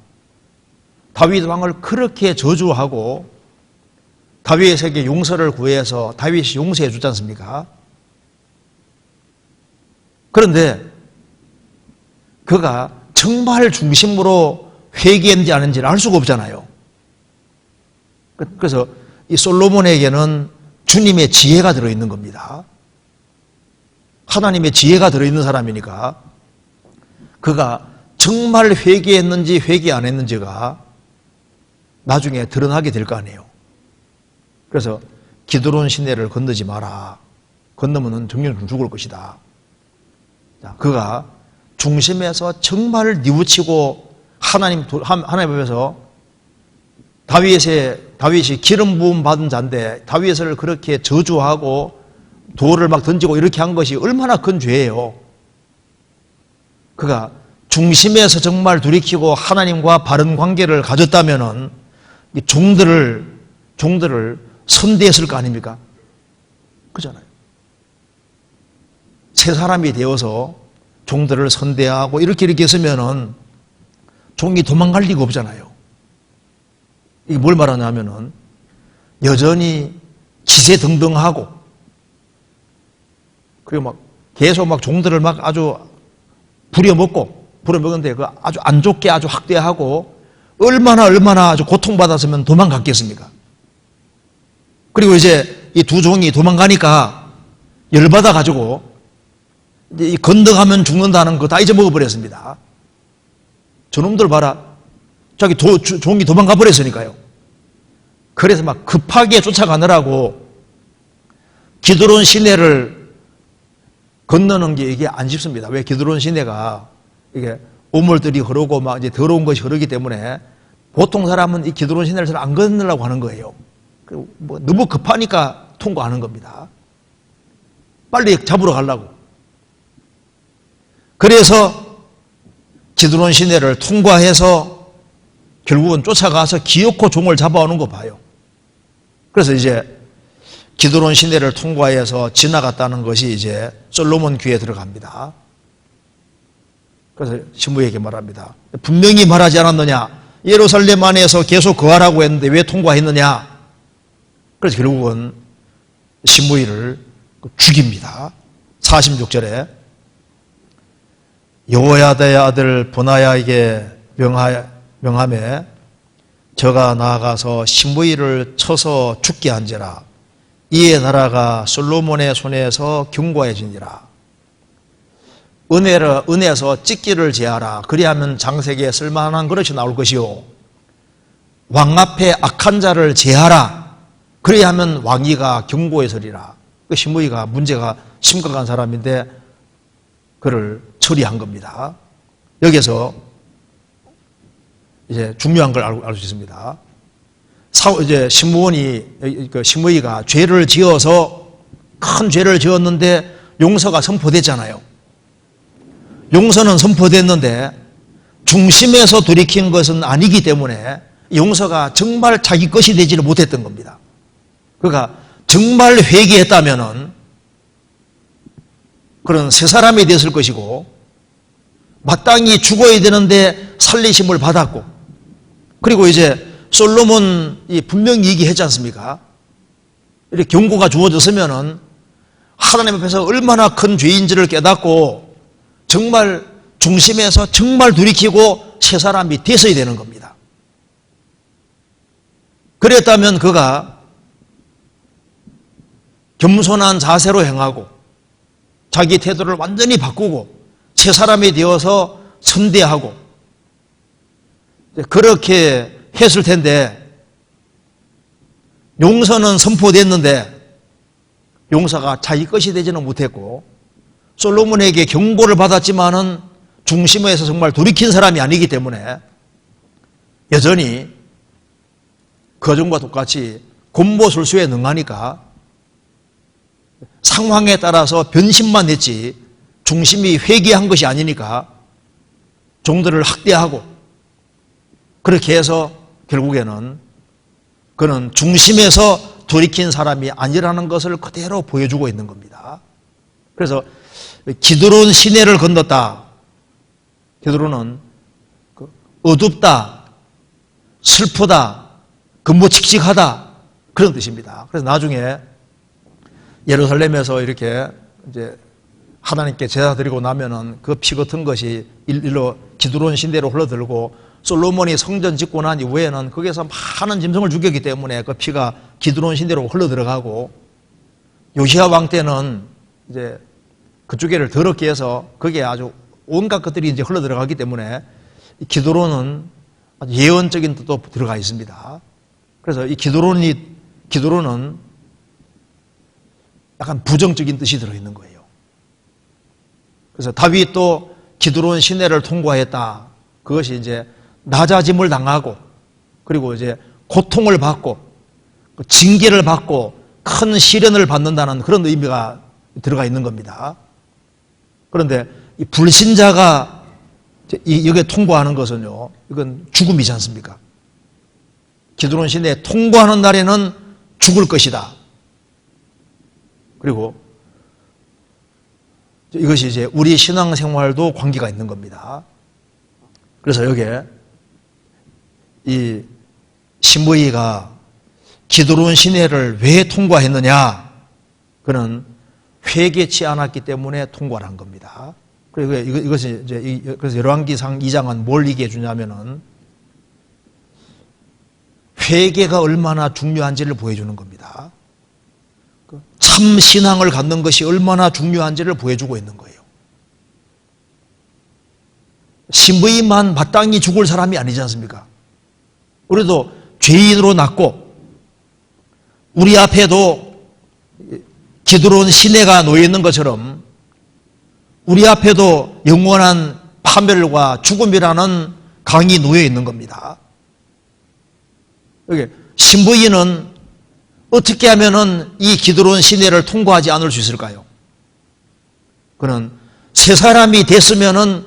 다윗 왕을 그렇게 저주하고 다윗에게 용서를 구해서 다윗이 용서해 주지 않습니까? 그런데 그가 정말 중심으로 회개했는지 아닌지를 알 수가 없잖아요. 그래서 이 솔로몬에게는 주님의 지혜가 들어있는 겁니다. 하나님의 지혜가 들어있는 사람이니까 그가 정말 회개했는지 회개 안 했는지가 나중에 드러나게 될 거 아니에요. 그래서 기드론 시내를 건너지 마라. 건너면 정령 죽을 것이다. 그가 중심에서 정말 뉘우치고 하나님 앞에서 다윗이 기름 부음 받은 자인데 다윗을 그렇게 저주하고 돌을 막 던지고 이렇게 한 것이 얼마나 큰 죄예요. 그가 중심에서 정말 돌이키고 하나님과 바른 관계를 가졌다면은 종들을 선대했을 거 아닙니까? 그잖아요. 새 사람이 되어서 종들을 선대하고 이렇게 했으면은 종이 도망갈 리가 없잖아요. 이게 뭘 말하냐면은 여전히 기세등등하고 그리고 막 계속 막 종들을 막 아주 부려먹는데 그 아주 안 좋게 아주 학대하고 얼마나 아주 고통받았으면 도망갔겠습니까? 그리고 이제 이 두 종이 도망가니까 열받아가지고 이제 건너가면 죽는다는 거 다 잊어먹어버렸습니다. 저놈들 봐라. 자기 종이 도망가 버렸으니까요. 그래서 막 급하게 쫓아가느라고 기드론 시내를 건너는 게 이게 안 쉽습니다. 왜? 기드론 시내가 이게 오물들이 흐르고 막 이제 더러운 것이 흐르기 때문에 보통 사람은 이 기드론 시내를 잘 안 건너려고 하는 거예요. 뭐 너무 급하니까 통과하는 겁니다. 빨리 잡으러 가려고. 그래서 기드론 시내를 통과해서 결국은 쫓아가서 기어코 종을 잡아오는 거 봐요. 그래서 이제 기드론 시내를 통과해서 지나갔다는 것이 이제 솔로몬 귀에 들어갑니다. 그래서 시므이에게 말합니다. 분명히 말하지 않았느냐? 예루살렘 안에서 계속 거하라고 했는데 왜 통과했느냐? 그래서 결국은 시므이를 죽입니다. 46절에 여호야다의 아들 브나야에게 명하매 저가 나아가서 시므이를 쳐서 죽게 한지라. 이에 나라가 솔로몬의 손에서 견고해지니라. 은에서 찢기를 제하라. 그리하면 장색에 쓸만한 그릇이 나올 것이요. 왕 앞에 악한 자를 제하라. 그리하면 왕위가 견고해서리라. 그 시므이가 문제가 심각한 사람인데 그를 처리한 겁니다. 여기서 이제 중요한 걸 알 수 있습니다. 이제 신무이가 죄를 지어서 큰 죄를 지었는데 용서가 선포됐잖아요. 용서는 선포됐는데 중심에서 돌이킨 것은 아니기 때문에 용서가 정말 자기 것이 되지를 못했던 겁니다. 그러니까 정말 회개했다면은 그런 새 사람이 됐을 것이고 마땅히 죽어야 되는데 살리심을 받았고, 그리고 이제 솔로몬이 분명히 얘기했지 않습니까? 이렇게 경고가 주어졌으면은 하나님 앞에서 얼마나 큰 죄인지를 깨닫고 정말 중심에서 정말 돌이키고 새 사람이 됐어야 되는 겁니다. 그랬다면 그가 겸손한 자세로 행하고 자기 태도를 완전히 바꾸고 새 사람이 되어서 선대하고 그렇게 했을 텐데, 용서는 선포됐는데 용서가 자기 것이 되지는 못했고 솔로몬에게 경고를 받았지만은 중심에서 정말 돌이킨 사람이 아니기 때문에 여전히 그전과 똑같이 곤보술수에 능하니까 상황에 따라서 변심만 했지 중심이 회개한 것이 아니니까 종들을 학대하고 그렇게 해서 결국에는 그는 중심에서 돌이킨 사람이 아니라는 것을 그대로 보여주고 있는 겁니다. 그래서 기드론 시내를 건넜다. 기드론은 어둡다, 슬프다, 근무칙칙하다 그런 뜻입니다. 그래서 나중에 예루살렘에서 이렇게 이제 하나님께 제사 드리고 나면은 그 피 같은 것이 일로 기드론 시내로 흘러들고 솔로몬이 성전 짓고 난 이후에는 거기에서 많은 짐승을 죽였기 때문에 그 피가 기드론 시내로 흘러들어가고, 요시야 왕 때는 이제 그쪽에를 더럽게 해서 거기에 아주 온갖 것들이 이제 흘러들어가기 때문에 기드론은 아주 예언적인 뜻도 들어가 있습니다. 그래서 이 기드론은 약간 부정적인 뜻이 들어있는 거예요. 그래서 다윗도 기드론 시내를 통과했다. 그것이 이제 낮아짐을 당하고 그리고 이제 고통을 받고 징계를 받고 큰 시련을 받는다는 그런 의미가 들어가 있는 겁니다. 그런데 이 불신자가 여기에 통과하는 것은요, 이건 죽음이지 않습니까? 기드론 시내에 통과하는 날에는 죽을 것이다. 그리고 이것이 이제 우리 신앙생활도 관계가 있는 겁니다. 그래서 여기에 이 신부이가 기드론 시내를 왜 통과했느냐? 그는 회개치 않았기 때문에 통과를 한 겁니다. 그리고 이것이 이제 그래서 열왕기상 2장은 뭘 얘기해 주냐면은 회개가 얼마나 중요한지를 보여주는 겁니다. 참 신앙을 갖는 것이 얼마나 중요한지를 보여주고 있는 거예요. 신부이만 마땅히 죽을 사람이 아니지 않습니까? 우리도 죄인으로 났고 우리 앞에도 기드론 시내가 놓여 있는 것처럼 우리 앞에도 영원한 파멸과 죽음이라는 강이 놓여 있는 겁니다. 여기 신부인은 어떻게 하면은 이 기드론 시내를 통과하지 않을 수 있을까요? 그는 새 사람이 됐으면은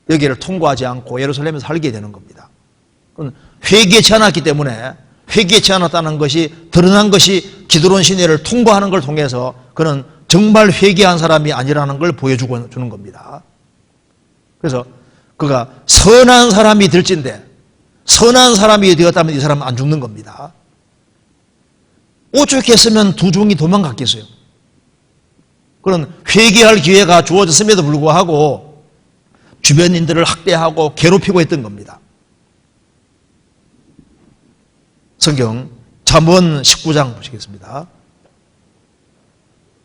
여기를 통과하지 않고 예루살렘에서 살게 되는 겁니다. 그는 회개치 않았기 때문에 회개치 않았다는 것이 드러난 것이 기드론 시내를 통과하는 걸 통해서 그는 정말 회개한 사람이 아니라는 걸 보여주고 주는 겁니다. 그래서 그가 선한 사람이 될진데 선한 사람이 되었다면 이 사람은 안 죽는 겁니다. 오죽했으면 두 종이 도망갔겠어요. 그런 회개할 기회가 주어졌음에도 불구하고 주변인들을 학대하고 괴롭히고 했던 겁니다. 성경 잠언 19장 보시겠습니다.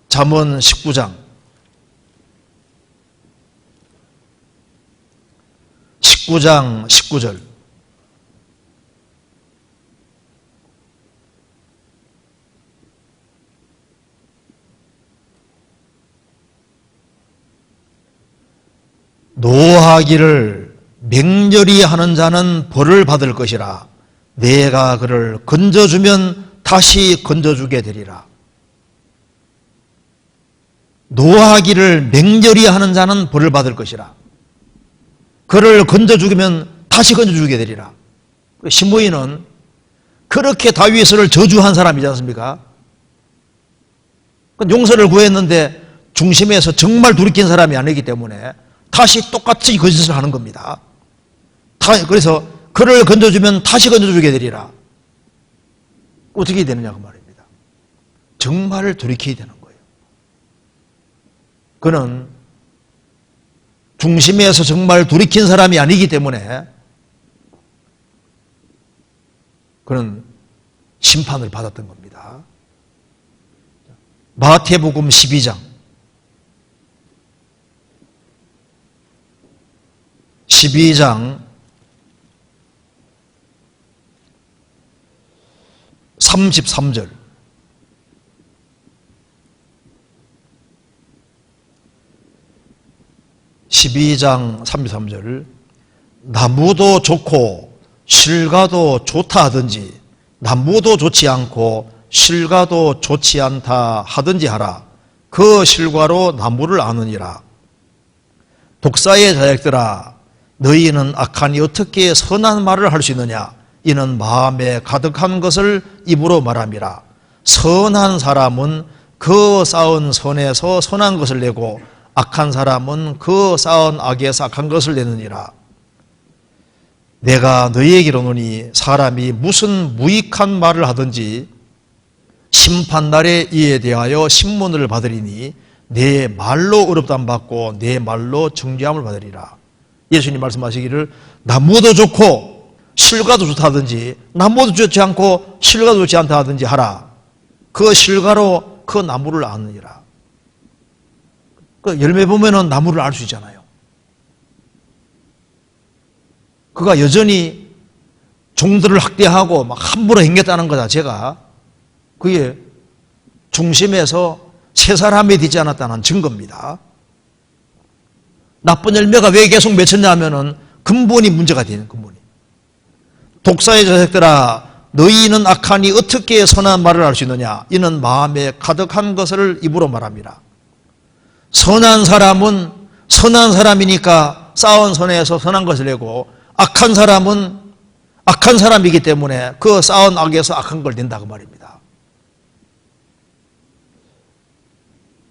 잠언 19장 19절 노하기를 맹렬히 하는 자는 벌을 받을 것이라. 내가 그를 건져주면 다시 건져주게 되리라. 노하기를 맹렬히 하는 자는 벌을 받을 것이라. 그를 건져주면 다시 건져주게 되리라. 신부인은 그렇게 다윗을 저주한 사람이지 않습니까? 용서를 구했는데 중심에서 정말 돌이킨 사람이 아니기 때문에 다시 똑같이 거짓을 하는 겁니다. 그래서 그를 건져주면 다시 건져주게 되리라. 어떻게 되느냐 그 말입니다. 정말 돌이켜야 되는 거예요. 그는 중심에서 정말 돌이킨 사람이 아니기 때문에 그는 심판을 받았던 겁니다. 마태복음 12장 33절 나무도 좋고 실과도 좋다 하든지 나무도 좋지 않고 실과도 좋지 않다 하든지 하라. 그 실과로 나무를 아느니라. 독사의 자식들아, 너희는 악하니 어떻게 선한 말을 할 수 있느냐? 이는 마음에 가득한 것을 입으로 말함이라. 선한 사람은 그 쌓은 선에서 선한 것을 내고 악한 사람은 그 쌓은 악에서 악한 것을 내느니라. 내가 너희에게 이르노니 사람이 무슨 무익한 말을 하든지 심판날에 이에 대하여 신문을 받으리니 내 말로 어렵담 받고 내 말로 정죄함을 받으리라. 예수님 말씀하시기를 나무도 좋고 실과도 좋다 하든지 나무도 좋지 않고 실과도 좋지 않다 하든지 하라. 그 실과로 그 나무를 아느니라. 그 열매 보면은 나무를 알 수 있잖아요. 그가 여전히 종들을 학대하고 막 함부로 행했다는 것 자체가 그게 중심에서 새 사람이 되지 않았다는 증거입니다. 나쁜 열매가 왜 계속 맺혔냐 하면은 근본이 문제가 되는 근본이. 독사의 자식들아, 너희는 악하니 어떻게 선한 말을 할 수 있느냐? 이는 마음에 가득한 것을 입으로 말합니다. 선한 사람은 선한 사람이니까 쌓은 선에서 선한 것을 내고 악한 사람은 악한 사람이기 때문에 그 쌓은 악에서 악한 걸 낸다 그 말입니다.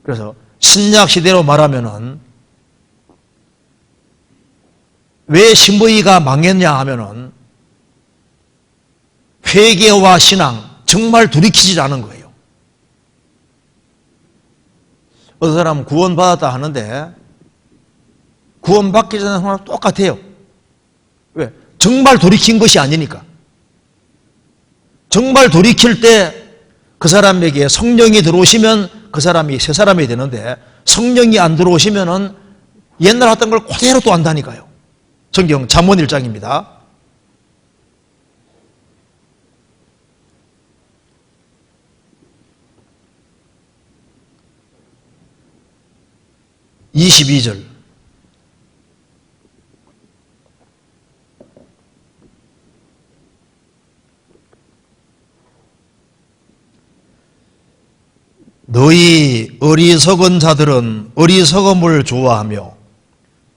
그래서 신약 시대로 말하면은 왜 신부이가 망했냐 하면은 회개와 신앙 정말 돌이키지 않은 거예요. 어떤 사람은 구원받았다 하는데 구원받기 전에 정말 똑같아요. 왜? 정말 돌이킨 것이 아니니까. 정말 돌이킬 때 그 사람에게 성령이 들어오시면 그 사람이 새 사람이 되는데 성령이 안 들어오시면은 옛날 했던 걸 그대로 또 한다니까요. 성경 잠언 1장입니다. (22절) 너희 어리석은 자들은 어리석음을 좋아하며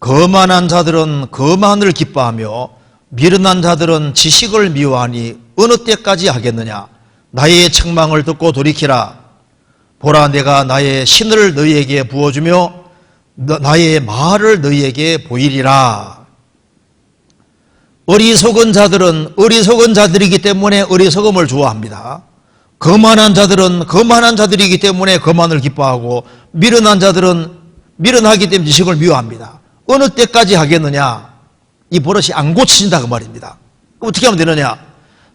거만한 자들은 거만을 기뻐하며 미련한 자들은 지식을 미워하니 어느 때까지 하겠느냐? 나의 책망을 듣고 돌이키라. 보라, 내가 나의 신을 너희에게 부어주며 나의 말을 너희에게 보이리라. 어리석은 자들은 어리석은 자들이기 때문에 어리석음을 좋아합니다. 거만한 자들은 거만한 자들이기 때문에 거만을 기뻐하고 미련한 자들은 미련하기 때문에 지식을 미워합니다. 어느 때까지 하겠느냐? 이 버릇이 안 고쳐진다 그 말입니다. 어떻게 하면 되느냐?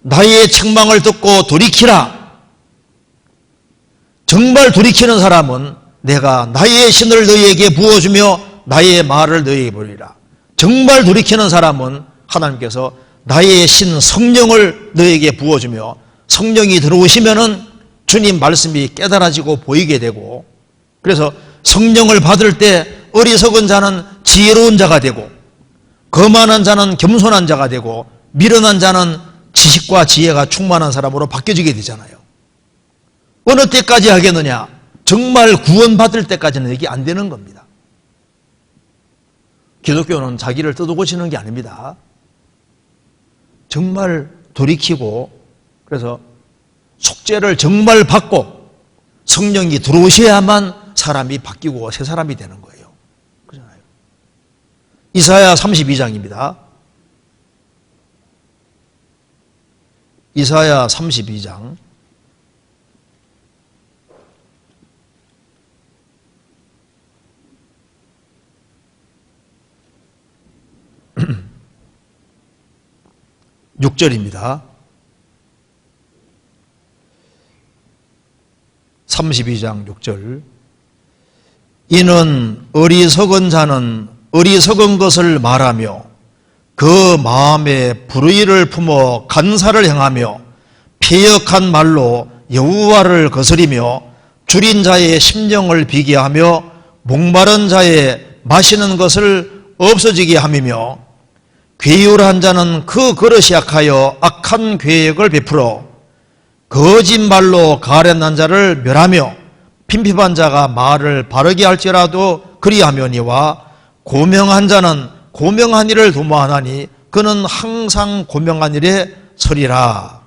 나의 책망을 듣고 돌이키라. 정말 돌이키는 사람은 내가 나의 신을 너희에게 부어주며 나의 말을 너희에게 보이리라. 정말 돌이키는 사람은 하나님께서 나의 신 성령을 너희에게 부어주며 성령이 들어오시면은 주님 말씀이 깨달아지고 보이게 되고, 그래서 성령을 받을 때 어리석은 자는 지혜로운 자가 되고 거만한 자는 겸손한 자가 되고 미련한 자는 지식과 지혜가 충만한 사람으로 바뀌어지게 되잖아요. 어느 때까지 하겠느냐? 정말 구원받을 때까지는 이게 안 되는 겁니다. 기독교는 자기를 뜯어고치는 게 아닙니다. 정말 돌이키고 그래서 속죄를 정말 받고 성령이 들어오셔야만 사람이 바뀌고 새 사람이 되는 거예요. 그렇잖아요. 이사야 32장입니다. 이사야 32장 6절입니다. 32장 6절. 이는 어리석은 자는 어리석은 것을 말하며 그 마음에 불의를 품어 간사를 행하며 패역한 말로 여호와를 거스리며 줄인 자의 심령을 비교하며 목마른 자의 마시는 것을 없어지게 함이며 괴율한 자는 그 그릇이 약하여 악한 계획을 베풀어 거짓말로 가련한 자를 멸하며 핀핍한 자가 말을 바르게 할지라도 그리하려니와 고명한 자는 고명한 일을 도모하나니 그는 항상 고명한 일에 서리라.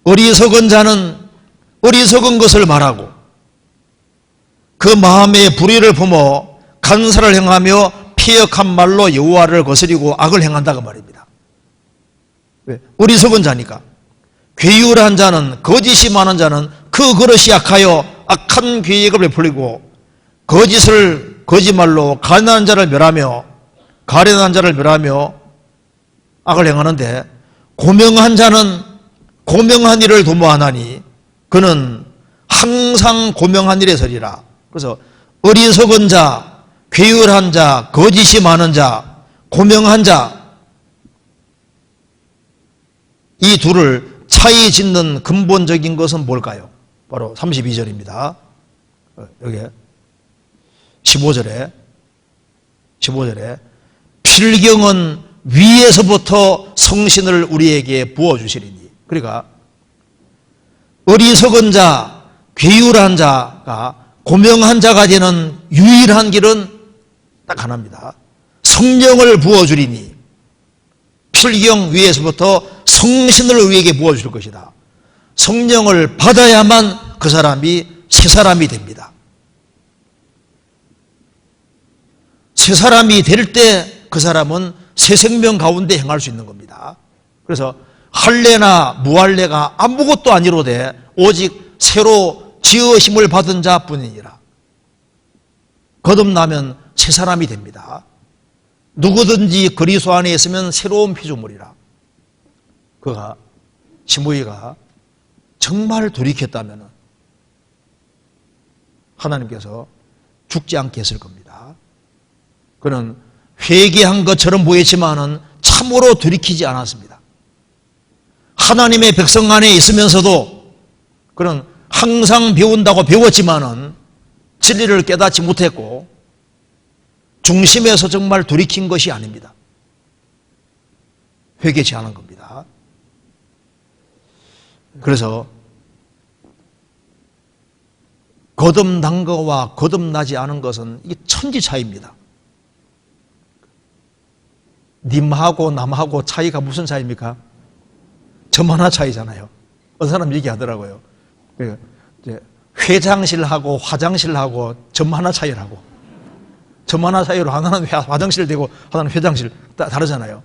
어리석은 자는 어리석은 것을 말하고 그 마음에 불의를 품어 간사를 행하며 패역한 말로 여호와를 거스리고 악을 행한다고 말입니다. 왜? 어리석은 자니까. 괴율한 자는 거짓이 많은 자는 그 그릇이 약하여 악한 계획을 베풀리고 거짓말로 가련한 자를 멸하며 악을 행하는데 고명한 자는 고명한 일을 도모하나니 그는 항상 고명한 일에 서리라. 그래서 어리석은 자, 괴율한 자, 거짓이 많은 자, 고명한 자 이 둘을 차이 짓는 근본적인 것은 뭘까요? 바로 32절입니다. 여기 15절에 필경은 위에서부터 성신을 우리에게 부어주시리니. 그러니까 어리석은 자, 괴율한 자가 고명한 자가 되는 유일한 길은 딱 하나입니다. 성령을 부어주리니 필경 위에서부터 성신을 우리에게 부어줄 것이다. 성령을 받아야만 그 사람이 새 사람이 됩니다. 새 사람이 될 때 그 사람은 새 생명 가운데 행할 수 있는 겁니다. 그래서 할례나 무할례가 아무것도 아니로되 오직 새로 지으심을 받은 자뿐이니라. 거듭나면 새 사람이 됩니다. 누구든지 그리스도 안에 있으면 새로운 피조물이라. 그가 시므이가 정말 돌이켰다면 하나님께서 죽지 않게 했을 겁니다. 그는 회개한 것처럼 보였지만은 참으로 돌이키지 않았습니다. 하나님의 백성 안에 있으면서도 그는 항상 배운다고 배웠지만은 진리를 깨닫지 못했고 중심에서 정말 돌이킨 것이 아닙니다. 회개치 않은 겁니다. 그래서 거듭난 것과 거듭나지 않은 것은 이게 천지 차이입니다. 님하고 남하고 차이가 무슨 차이입니까? 점 하나 차이잖아요. 어떤 사람 얘기하더라고요. 회장실하고 화장실하고 점 하나 차이라고. 점 하나 차이로 하나는 화장실 되고 하나는 회장실 다르잖아요.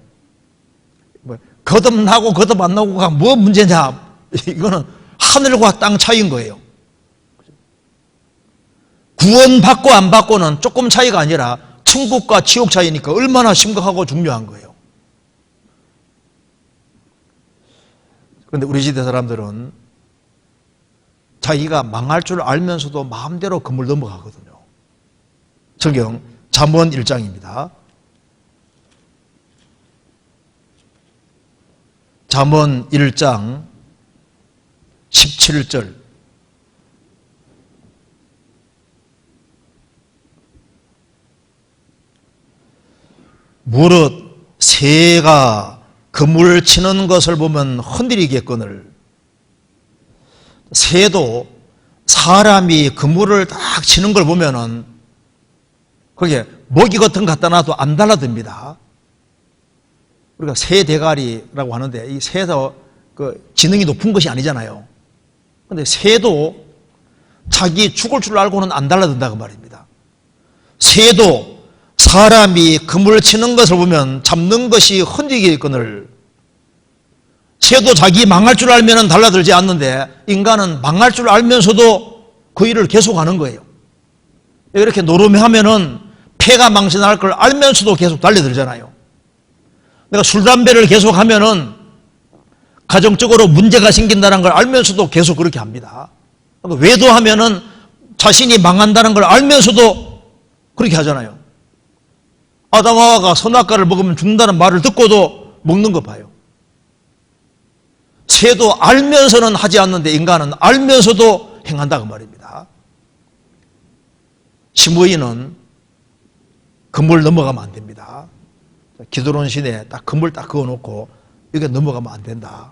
거듭나고 거듭 안 나고가 뭐 문제냐? 이거는 하늘과 땅 차이인 거예요. 구원받고 안 받고는 조금 차이가 아니라 천국과 지옥 차이니까 얼마나 심각하고 중요한 거예요. 그런데 우리 시대 사람들은 자기가 망할 줄 알면서도 마음대로 그물 넘어가거든요. 성경 잠언 1장입니다. 잠언 1장 17절. 무릇 새가 그물 치는 것을 보면 흔들리겠거늘. 새도 사람이 그물을 딱 치는 걸 보면은 거기에 먹이 같은 거 갖다 놔도 안 달라듭니다. 우리가 새 대가리라고 하는데 이 새도 그 지능이 높은 것이 아니잖아요. 근데 새도 자기 죽을 줄 알고는 안 달라든다고 말입니다. 새도 사람이 그물 치는 것을 보면 잡는 것이 흔들리겠거늘. 새도 자기 망할 줄 알면 달라들지 않는데 인간은 망할 줄 알면서도 그 일을 계속하는 거예요. 이렇게 노름하면은 폐가 망신할 걸 알면서도 계속 달려들잖아요. 내가 술, 담배를 계속하면은 가정적으로 문제가 생긴다는 걸 알면서도 계속 그렇게 합니다. 외도하면은 자신이 망한다는 걸 알면서도 그렇게 하잖아요. 아담하와가 선악과를 먹으면 죽는다는 말을 듣고도 먹는 거 봐요. 새도 알면서는 하지 않는데 인간은 알면서도 행한다고 말입니다. 심의인은 그물 넘어가면 안 됩니다. 기드론 시내에 딱 그물 딱 그어놓고 이게 넘어가면 안 된다.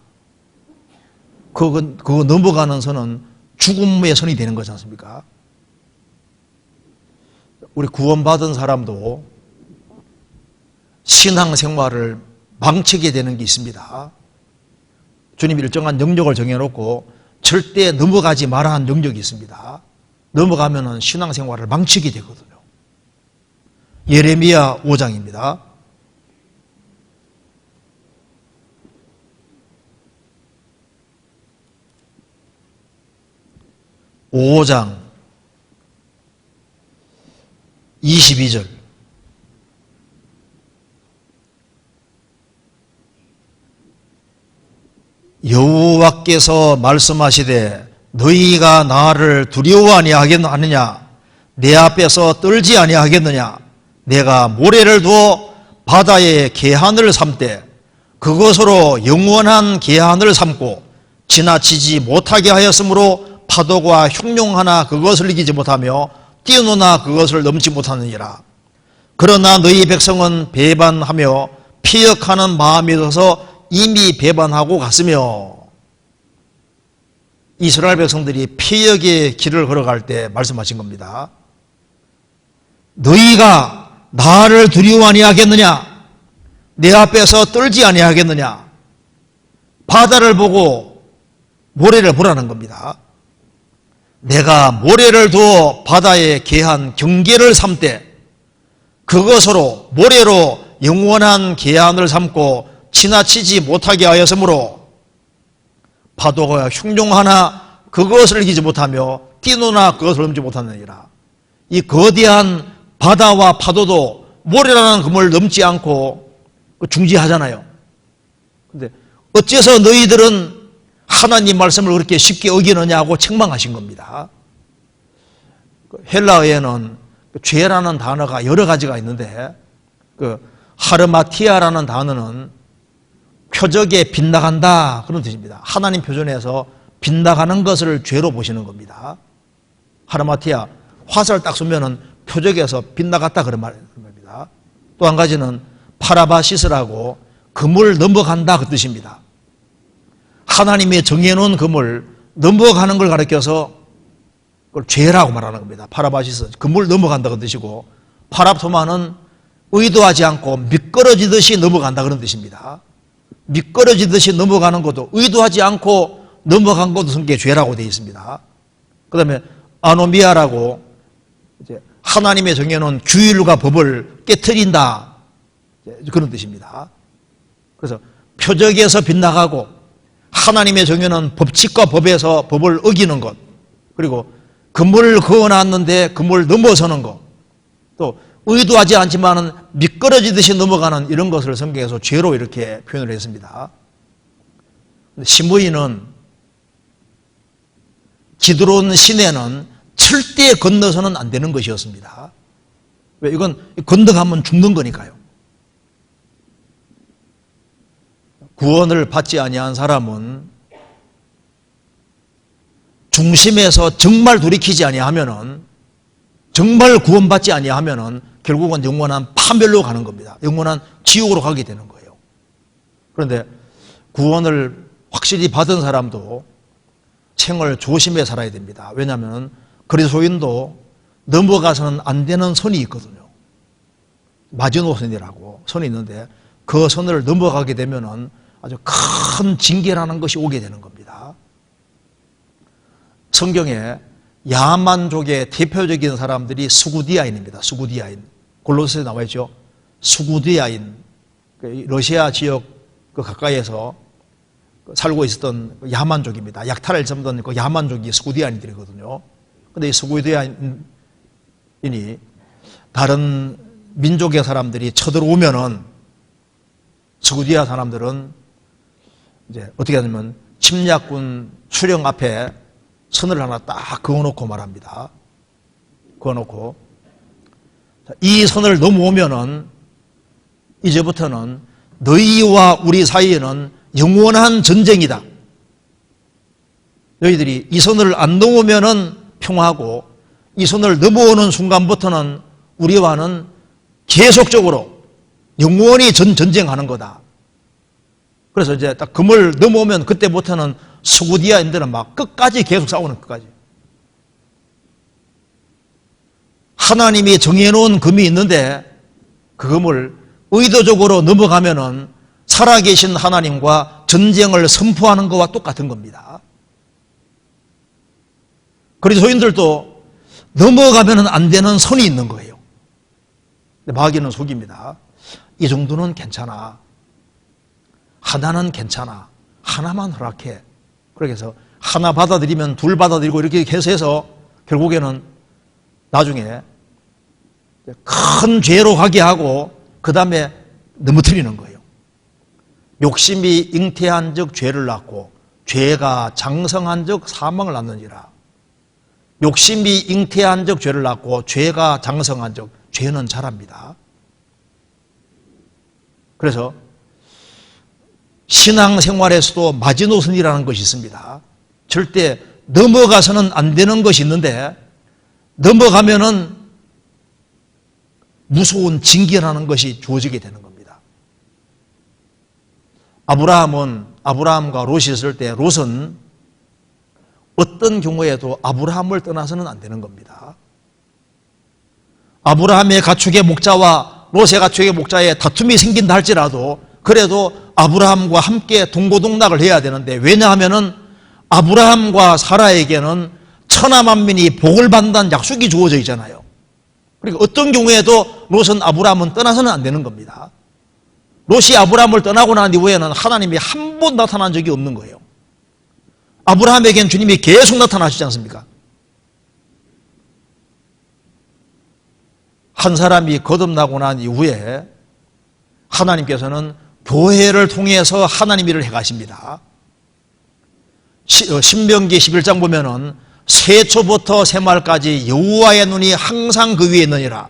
그거 넘어가는 선은 죽음의 선이 되는 거지 않습니까? 우리 구원받은 사람도 신앙생활을 망치게 되는 게 있습니다. 주님이 일정한 영역을 정해놓고 절대 넘어가지 말아야 하는 영역이 있습니다. 넘어가면 신앙생활을 망치게 되거든요. 예레미야 5장입니다. (5장) 22절. 여호와께서 말씀하시되 너희가 나를 두려워 아니하겠느냐? 내 앞에서 떨지 아니하겠느냐? 내가 모래를 두어 바다에 계한을 삼되 그것으로 영원한 계한을 삼고 지나치지 못하게 하였으므로 파도가 흉룡하나 그것을 이기지 못하며 뛰어노나 그것을 넘지 못하느니라. 그러나 너희 백성은 배반하며 피역하는 마음이 있어서 이미 배반하고 갔으며. 이스라엘 백성들이 피역의 길을 걸어갈 때 말씀하신 겁니다. 너희가 나를 두려워 아니하겠느냐? 내 앞에서 떨지 아니하겠느냐? 바다를 보고 모래를 보라는 겁니다. 내가 모래를 두어 바다에 계한 경계를 삼되 그것으로 모래로 영원한 계한을 삼고 지나치지 못하게 하였으므로 파도가 흉룡하나 그것을 이기지 못하며 뛰노나 그것을 넘지 못하느니라. 이 거대한 바다와 파도도 모래라는 그물 넘지 않고 중지하잖아요. 근데 어째서 너희들은 하나님 말씀을 그렇게 쉽게 어기느냐고 책망하신 겁니다. 헬라어에는 죄라는 단어가 여러 가지가 있는데 하르마티아라는 단어는 표적에 빗나간다 그런 뜻입니다. 하나님 표준에서 빗나가는 것을 죄로 보시는 겁니다. 하르마티아, 화살 딱 쏘면은 표적에서 빗나갔다 그런 말입니다. 또 한 가지는 파라바시스라고 그물 넘어간다 그 뜻입니다. 하나님이 정해놓은 그물 넘어가는 걸 가리켜서 그걸 죄라고 말하는 겁니다. 파라바시스, 그물 넘어간다 그 뜻이고, 파랍토마는 의도하지 않고 미끄러지듯이 넘어간다 그런 뜻입니다. 미끄러지듯이 넘어가는 것도 의도하지 않고 넘어간 것도 성경에 죄라고 되어 있습니다. 그 다음에 아노미아라고 이제 하나님의 정해놓은 규율과 법을 깨트린다 그런 뜻입니다. 그래서 표적에서 빗나가고 하나님의 정해놓은 법칙과 법에서 법을 어기는 것, 그리고 그물을 그어놨는데 그물 넘어서는 것, 또 의도하지 않지만은 미끄러지듯이 넘어가는 이런 것을 성경에서 죄로 이렇게 표현을 했습니다. 심의인은 기드론 시내는 절대 건너서는 안 되는 것이었습니다. 왜? 이건 건너가면 죽는 거니까요. 구원을 받지 아니한 사람은 중심에서 정말 돌이키지 아니하면은, 정말 구원받지 아니하면은 결국은 영원한 파멸로 가는 겁니다. 영원한 지옥으로 가게 되는 거예요. 그런데 구원을 확실히 받은 사람도 생을 조심해 살아야 됩니다. 왜냐하면 그리스도인도 넘어가서는 안 되는 선이 있거든요. 마지노선이라고 선이 있는데 그 선을 넘어가게 되면은 아주 큰 징계라는 것이 오게 되는 겁니다. 성경에 야만족의 대표적인 사람들이 수구디아인입니다. 수구디아인. 골로새에 나와 있죠. 수구디아인. 러시아 지역 그 가까이에서 살고 있었던 야만족입니다. 약탈을 잡던 그 야만족이 수구디아인들이거든요. 근데 이 수구디아인이 다른 민족의 사람들이 쳐들어오면은 수구디아 사람들은 이제 어떻게 하냐면 침략군 수령 앞에 선을 하나 딱 그어놓고 말합니다. 그어놓고 이 선을 넘어오면은 이제부터는 너희와 우리 사이에는 영원한 전쟁이다. 너희들이 이 선을 안 넘으면은 평화하고 이 선을 넘어오는 순간부터는 우리와는 계속적으로 영원히 전쟁하는 거다. 그래서 이제 딱 금을 넘어오면 그때부터는 수구디아인들은 막 끝까지 계속 싸우는 끝까지. 하나님이 정해놓은 금이 있는데 그 금을 의도적으로 넘어가면은 살아계신 하나님과 전쟁을 선포하는 것과 똑같은 겁니다. 그리스도인들도 넘어가면은 안 되는 선이 있는 거예요. 마귀는 속입니다. 이 정도는 괜찮아. 하나는 괜찮아. 하나만 허락해. 그렇게 해서 하나 받아들이면 둘 받아들이고 이렇게 해서 결국에는 나중에 큰 죄로 가게 하고 그 다음에 넘어뜨리는 거예요. 욕심이 잉태한 적 죄를 낳고 죄가 장성한 적 사망을 낳느니라. 욕심이 잉태한 적 죄를 낳고 죄가 장성한 적 죄는 자랍니다. 그래서 신앙생활에서도 마지노선이라는 것이 있습니다. 절대 넘어가서는 안 되는 것이 있는데 넘어가면은 무서운 징계라는 것이 주어지게 되는 겁니다. 아브라함과 롯이 있을 때 롯은 어떤 경우에도 아브라함을 떠나서는 안 되는 겁니다. 아브라함의 가축의 목자와 롯의 가축의 목자에 다툼이 생긴다 할지라도 그래도 아브라함과 함께 동고동락을 해야 되는데 왜냐하면은 아브라함과 사라에게는 천하만민이 복을 받는다는 약속이 주어져 있잖아요. 그러니까 어떤 경우에도 롯은 아브라함은 떠나서는 안 되는 겁니다. 롯이 아브라함을 떠나고 난 이후에는 하나님이 한 번 나타난 적이 없는 거예요. 아브라함에겐 주님이 계속 나타나시지 않습니까? 한 사람이 거듭나고 난 이후에 하나님께서는 교회를 통해서 하나님 일을 해가십니다. 신명기 11장 보면은 세초부터 새말까지 여호와의 눈이 항상 그 위에 있느니라.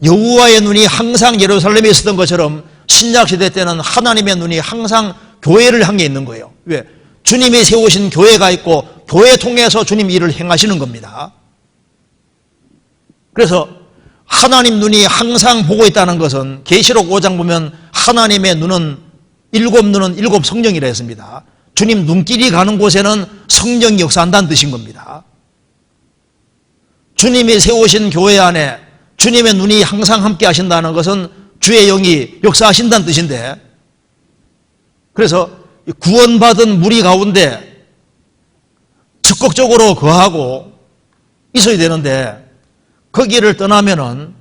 여호와의 눈이 항상 예루살렘에 있었던 것처럼 신약시대 때는 하나님의 눈이 항상 교회를 향해 있는 거예요. 왜? 주님이 세우신 교회가 있고 교회 통해서 주님 일을 행하시는 겁니다. 그래서 하나님 눈이 항상 보고 있다는 것은 계시록 5장 보면 하나님의 눈은 일곱 성령이라 했습니다. 주님 눈길이 가는 곳에는 성령이 역사한다는 뜻인 겁니다. 주님이 세우신 교회 안에 주님의 눈이 항상 함께 하신다는 것은 주의 영이 역사하신다는 뜻인데 그래서 구원받은 무리 가운데 적극적으로 거하고 있어야 되는데 거기를 떠나면은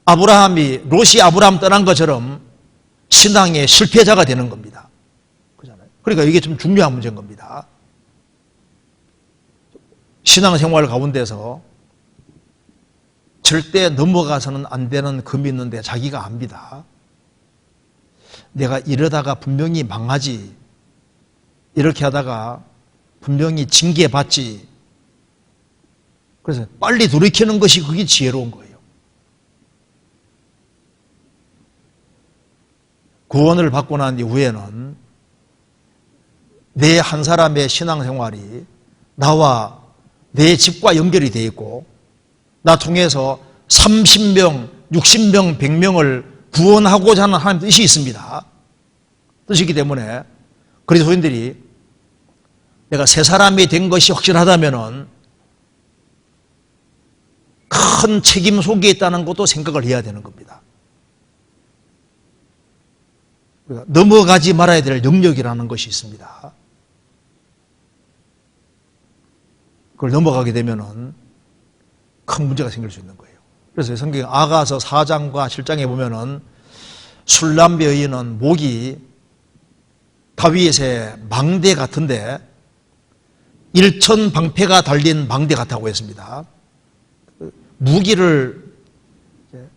롯이 아브라함 떠난 것처럼 신앙의 실패자가 되는 겁니다. 그러니까 이게 좀 중요한 문제인 겁니다. 신앙생활 가운데서 절대 넘어가서는 안 되는 금이 있는데 자기가 압니다. 내가 이러다가 분명히 망하지. 이렇게 하다가 분명히 징계받지. 그래서 빨리 돌이키는 것이 그게 지혜로운 거예요. 구원을 받고 난 이후에는 내 한 사람의 신앙생활이 나와 내 집과 연결이 되어 있고 나 통해서 30명, 60명, 100명을 구원하고자 하는 하나님 뜻이 있습니다. 뜻이 있기 때문에 그리스도인들이 내가 새 사람이 된 것이 확실하다면은 큰 책임 속에 있다는 것도 생각을 해야 되는 겁니다. 넘어가지 말아야 될 영역이라는 것이 있습니다. 그걸 넘어가게 되면은 큰 문제가 생길 수 있는 거예요. 그래서 성경 아가서 4장과 7장에 보면은 술람 여인은 목이 다윗의 망대 같은데 1천 방패가 달린 망대 같다고 했습니다. 무기를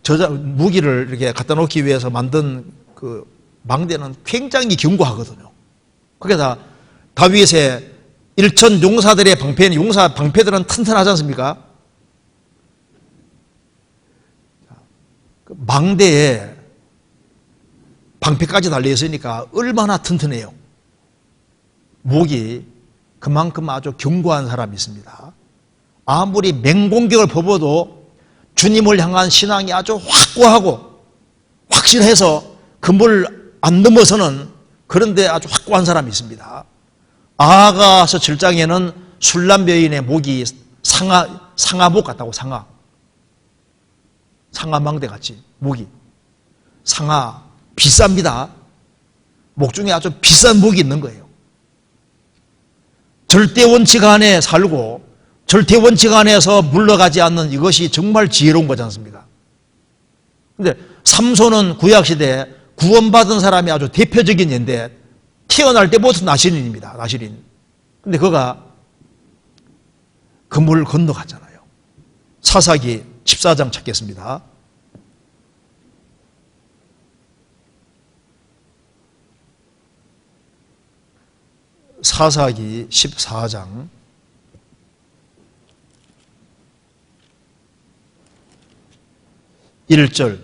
이렇게 갖다 놓기 위해서 만든 그 망대는 굉장히 견고하거든요. 거기다 다윗의 1천 용사들의 방패들은 튼튼하지 않습니까? 망대에 방패까지 달려 있으니까 얼마나 튼튼해요. 목이 그만큼 아주 견고한 사람이 있습니다. 아무리 맹공격을 퍼부어도 주님을 향한 신앙이 아주 확고하고 확실해서 그물 안 넘어서는 그런데 아주 확고한 사람이 있습니다. 아가서 7장에는 술람 여인의 목이 상아목 같다고. 상아망대 같이 목이 상아 비쌉니다. 목 중에 아주 비싼 목이 있는 거예요. 절대 원칙 안에 살고 절대 원칙 안에서 물러가지 않는 이것이 정말 지혜로운 거지 않습니까? 근데 삼손은 구약시대에 구원받은 사람이 아주 대표적인 예인데 태어날 때부터 나실인입니다. 나실인. 근데 그가 그물을 건너갔잖아요. 사사기 14장 찾겠습니다. 사사기 14장 1절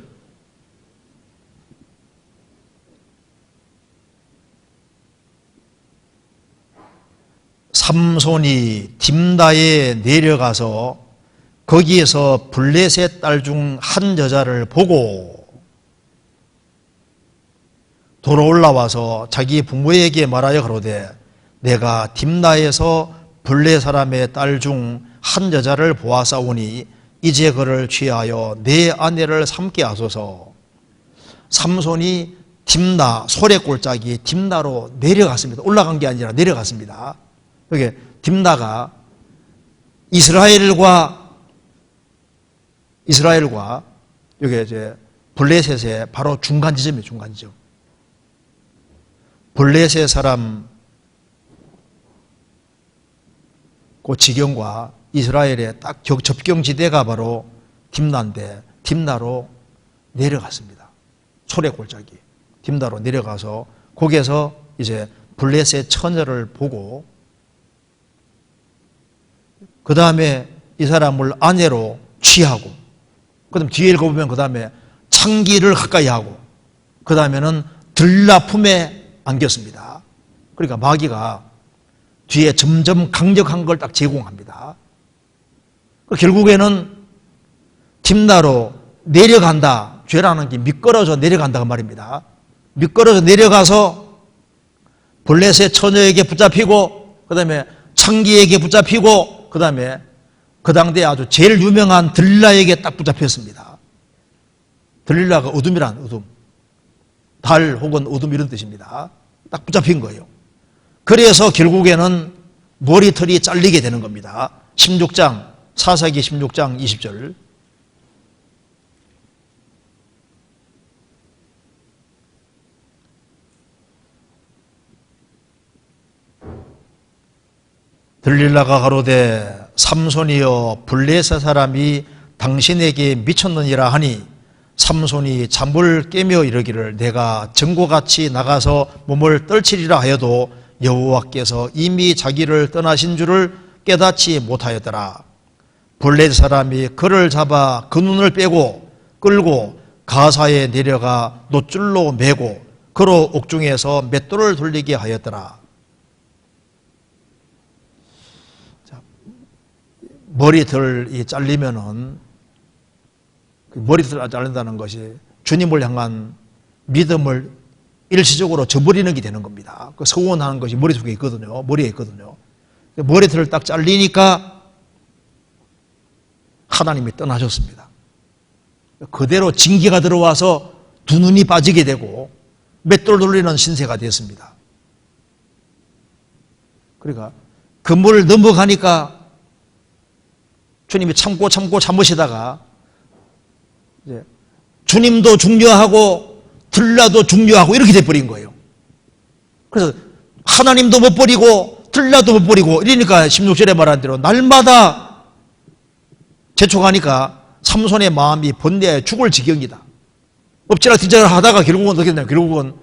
삼손이 딥나에 내려가서 거기에서 블레셋 딸 중 한 여자를 보고 돌아올라와서 자기 부모에게 말하여 가로되 내가 딥나에서 블레 사람의 딸 중 한 여자를 보았사오니 이제 그를 취하여 내 아내를 삼게 하소서. 삼손이 딥나 소래골짜기 딥나로 내려갔습니다. 올라간 게 아니라 내려갔습니다. 여기 딥나가 이스라엘과 여기 이제 블레셋의 바로 중간 지점이에요. 중간 지점. 블레셋 사람 그 지경과 이스라엘의 딱 접경지대가 바로 딥나인데 딥나로 내려갔습니다. 소래골짜기 딥나로 내려가서 거기에서 이제 블레셋 처녀를 보고 그 다음에 이 사람을 아내로 취하고 그 다음에 뒤에 읽어보면 그 다음에 창기를 가까이 하고 그 다음에는 들라 품에 안겼습니다. 그러니까 마귀가 뒤에 점점 강력한 걸 딱 제공합니다. 결국에는 딥나로 내려간다. 죄라는 게 미끄러져 내려간다고 말입니다. 미끄러져 내려가서 블레셋 처녀에게 붙잡히고 그 다음에 창기에게 붙잡히고 그 다음에 그 당대에 아주 제일 유명한 들릴라에게 딱 붙잡혔습니다. 들릴라가 어둠이란 어둠. 달 혹은 어둠 이런 뜻입니다. 딱 붙잡힌 거예요. 그래서 결국에는 머리털이 잘리게 되는 겁니다. 16장 사사기 16장 20절 들릴라가 가로되 삼손이여 블레셋 사람이 당신에게 미쳤느니라 하니 삼손이 잠을 깨며 이르기를 내가 전과같이 나가서 몸을 떨치리라 하여도 여호와께서 이미 자기를 떠나신 줄을 깨닫지 못하였더라. 블레셋 사람이 그를 잡아 그 눈을 빼고 끌고 가사에 내려가 놋줄로 매고 그로 옥중에서 맷돌을 돌리게 하였더라. 머리털이 잘리면은 머리털을 자른다는 것이 주님을 향한 믿음을 일시적으로 저버리는 게 되는 겁니다. 그 서원하는 것이 머릿속에 있거든요. 머리에 있거든요. 머리털을 딱 잘리니까 하나님이 떠나셨습니다. 그대로 징계가 들어와서 두 눈이 빠지게 되고 맷돌 돌리는 신세가 됐습니다. 그러니까 그 물을 넘어가니까 주님이 참으시다가 이제 주님도 중요하고 들라도 중요하고 이렇게 돼버린 거예요. 그래서 하나님도 못 버리고 들라도 못 버리고 이러니까 16절에 말한 대로 날마다 재촉하니까 삼손의 마음이 번뇌에 죽을 지경이다. 엎치락 뒤치락 하다가 결국은 어떻게 되냐, 결국은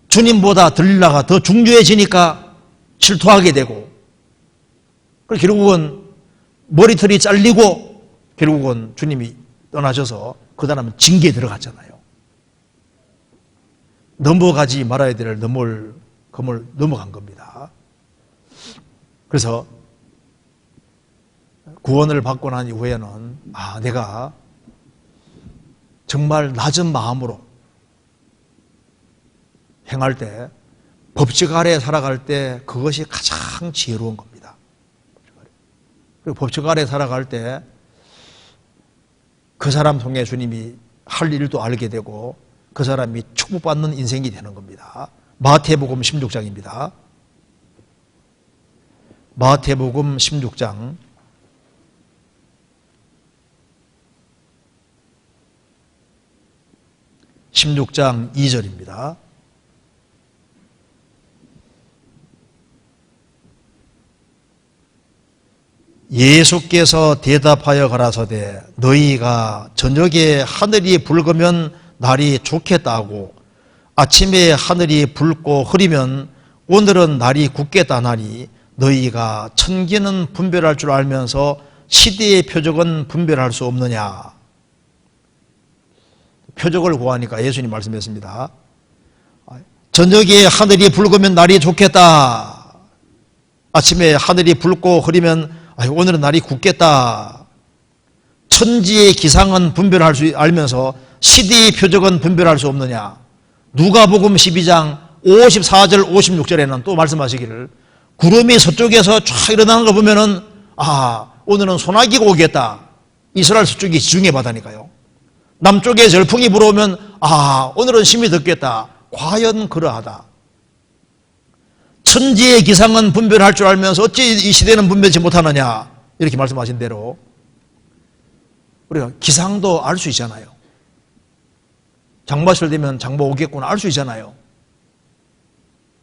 주님보다 들라가 더 중요해지니까 질투하게 되고, 그리고 결국은 머리털이 잘리고 결국은 주님이 떠나셔서 그 다음은 징계에 들어갔잖아요. 넘어가지 말아야 될 검을 넘어간 겁니다. 그래서 구원을 받고 난 이후에는 내가 정말 낮은 마음으로 행할 때, 법칙 아래 살아갈 때 그것이 가장 지혜로운 겁니다. 그리고 법칙 아래 살아갈 때 그 사람 통해 주님이 할 일도 알게 되고 그 사람이 축복받는 인생이 되는 겁니다. 마태복음 16장입니다. 마태복음 16장 2절입니다. 예수께서 대답하여 가라사대 너희가 저녁에 하늘이 붉으면 날이 좋겠다 하고 아침에 하늘이 붉고 흐리면 오늘은 날이 굳겠다 하나니 너희가 천기는 분별할 줄 알면서 시대의 표적은 분별할 수 없느냐. 표적을 구하니까 예수님 말씀했습니다. 저녁에 하늘이 붉으면 날이 좋겠다. 아침에 하늘이 붉고 흐리면 오늘은 날이 굳겠다. 천지의 기상은 분별할 수 알면서 시대의 표적은 분별할 수 없느냐. 누가복음 12장 54절 56절에는 또 말씀하시기를 구름이 서쪽에서 쫙 일어나는 거 보면은 오늘은 소나기가 오겠다. 이스라엘 서쪽이 지중해 바다니까요. 남쪽에 열풍이 불어오면 오늘은 심히 덥겠다. 과연 그러하다. 천지의 기상은 분별할 줄 알면서 어찌 이 시대는 분별치 못하느냐. 이렇게 말씀하신 대로 우리가 기상도 알 수 있잖아요. 장마철 되면 장마 오겠구나 알 수 있잖아요.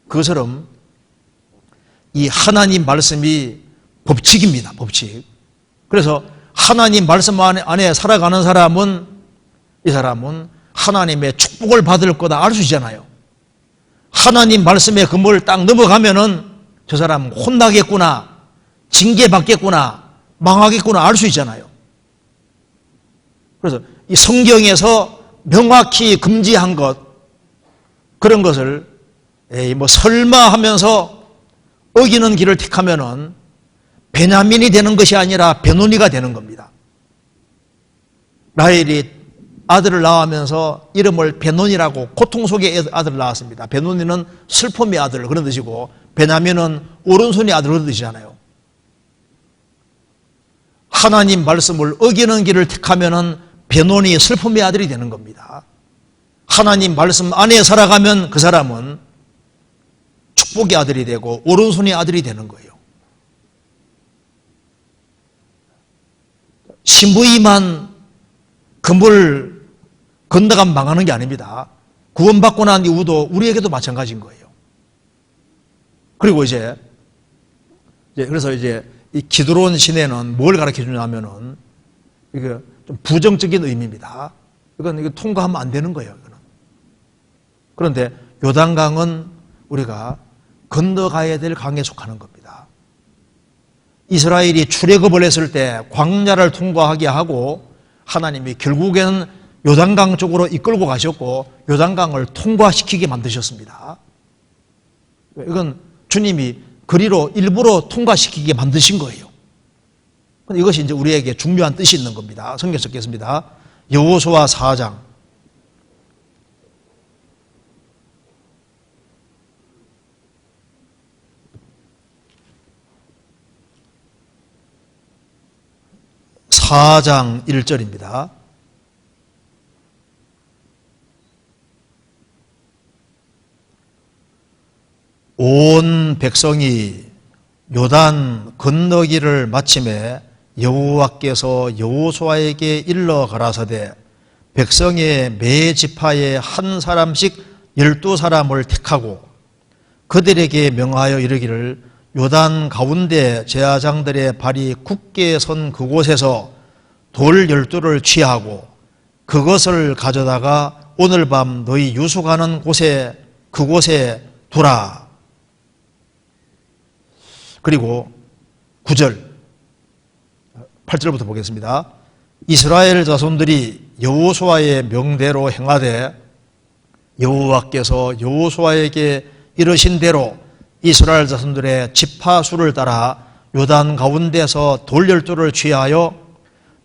그것처럼 이 하나님 말씀이 법칙입니다. 법칙. 그래서 하나님 말씀 안에 살아가는 사람은 이 사람은 하나님의 축복을 받을 거다 알 수 있잖아요. 하나님 말씀의 그물을 딱 넘어가면은 저 사람 혼나겠구나, 징계받겠구나, 망하겠구나 알 수 있잖아요. 그래서 이 성경에서 명확히 금지한 것, 그런 것을 설마 하면서 어기는 길을 택하면은 베냐민이 되는 것이 아니라 베노니가 되는 겁니다. 라헬이 아들을 낳으면서 이름을 베노니라고 고통 속의 아들을 낳았습니다. 베노니는 슬픔의 아들 그런 뜻이고 베냐민은 오른손의 아들 그런 뜻이잖아요. 하나님 말씀을 어기는 길을 택하면은 베노니 슬픔의 아들이 되는 겁니다. 하나님 말씀 안에 살아가면 그 사람은 축복의 아들이 되고 오른손의 아들이 되는 거예요. 신부이만 그물 건너가면 망하는 게 아닙니다. 구원받고 난 이후도 우리에게도 마찬가지인 거예요. 그리고 그래서 이 기드론 시내는 뭘 가르쳐 주냐면은 이게 좀 부정적인 의미입니다. 이거 통과하면 안 되는 거예요. 이거는. 그런데 요단강은 우리가 건너가야 될 강에 속하는 겁니다. 이스라엘이 출애굽을 했을 때 광야를 통과하게 하고 하나님이 결국에는 요단강 쪽으로 이끌고 가셨고 요단강을 통과시키게 만드셨습니다. 이건 주님이 그리로 일부러 통과시키게 만드신 거예요. 이것이 이제 우리에게 중요한 뜻이 있는 겁니다. 성경 읽겠습니다. 여호수아 4장 4장 1절입니다. 온 백성이 요단 건너기를 마침에 여호와께서 여호수아에게 일러 가라사대 백성의 매 지파에 한 사람씩 12사람을 택하고 그들에게 명하여 이르기를 요단 가운데 제사장들의 발이 굳게 선 그곳에서 돌 12를 취하고 그것을 가져다가 오늘 밤 너희 유숙하는 곳에 그곳에 두라. 그리고 9절 8절부터 보겠습니다. 이스라엘 자손들이 여호수아의 명대로 행하되 여호와께서 여호수아에게 이르신 대로 이스라엘 자손들의 지파 수를 따라 요단 가운데서 돌 12를 취하여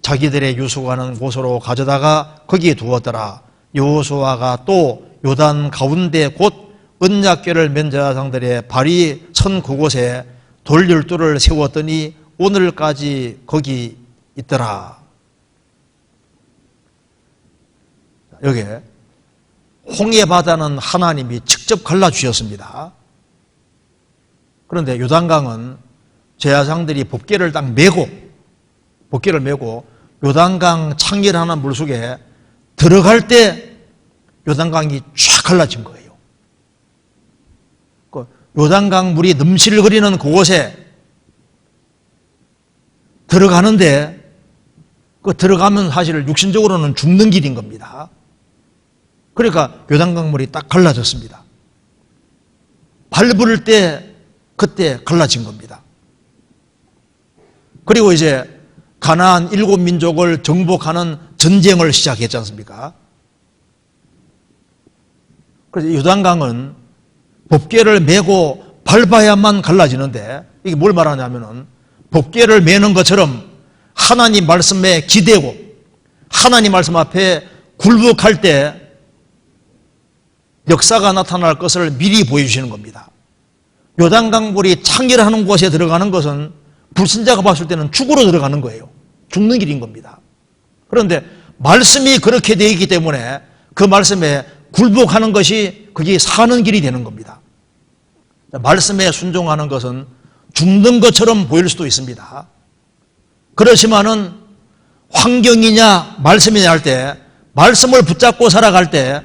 자기들의 유숙하는 곳으로 가져다가 거기에 두었더라. 여호수아가 또 요단 가운데 곧 언약궤를 맨 제사장들의 발이 선 그곳에 돌 12를 세웠더니 오늘까지 거기 있더라. 여기에 홍해 바다는 하나님이 직접 갈라주셨습니다. 그런데 요단강은 제사장들이 법궤를 딱 메고 요단강 창렬하는 물속에 들어갈 때 요단강이 쫙 갈라진 거예요. 요단강 물이 넘실거리는 그곳에 들어가는데 그 들어가면 사실 육신적으로는 죽는 길인 겁니다. 그러니까 요단강 물이 딱 갈라졌습니다. 밟을 때 그때 갈라진 겁니다. 그리고 이제 가나안 7민족을 정복하는 전쟁을 시작했지 않습니까? 그래서 요단강은 법궤를 메고 밟아야만 갈라지는데 이게 뭘 말하냐면은 법궤를 메는 것처럼 하나님 말씀에 기대고 하나님 말씀 앞에 굴복할 때 역사가 나타날 것을 미리 보여주시는 겁니다. 요단강 물이 창렬하는 곳에 들어가는 것은 불신자가 봤을 때는 죽으러 들어가는 거예요. 죽는 길인 겁니다. 그런데 말씀이 그렇게 되어 있기 때문에 그 말씀에 굴복하는 것이 그게 사는 길이 되는 겁니다. 말씀에 순종하는 것은 죽는 것처럼 보일 수도 있습니다. 그렇지만은 환경이냐 말씀이냐 할 때 말씀을 붙잡고 살아갈 때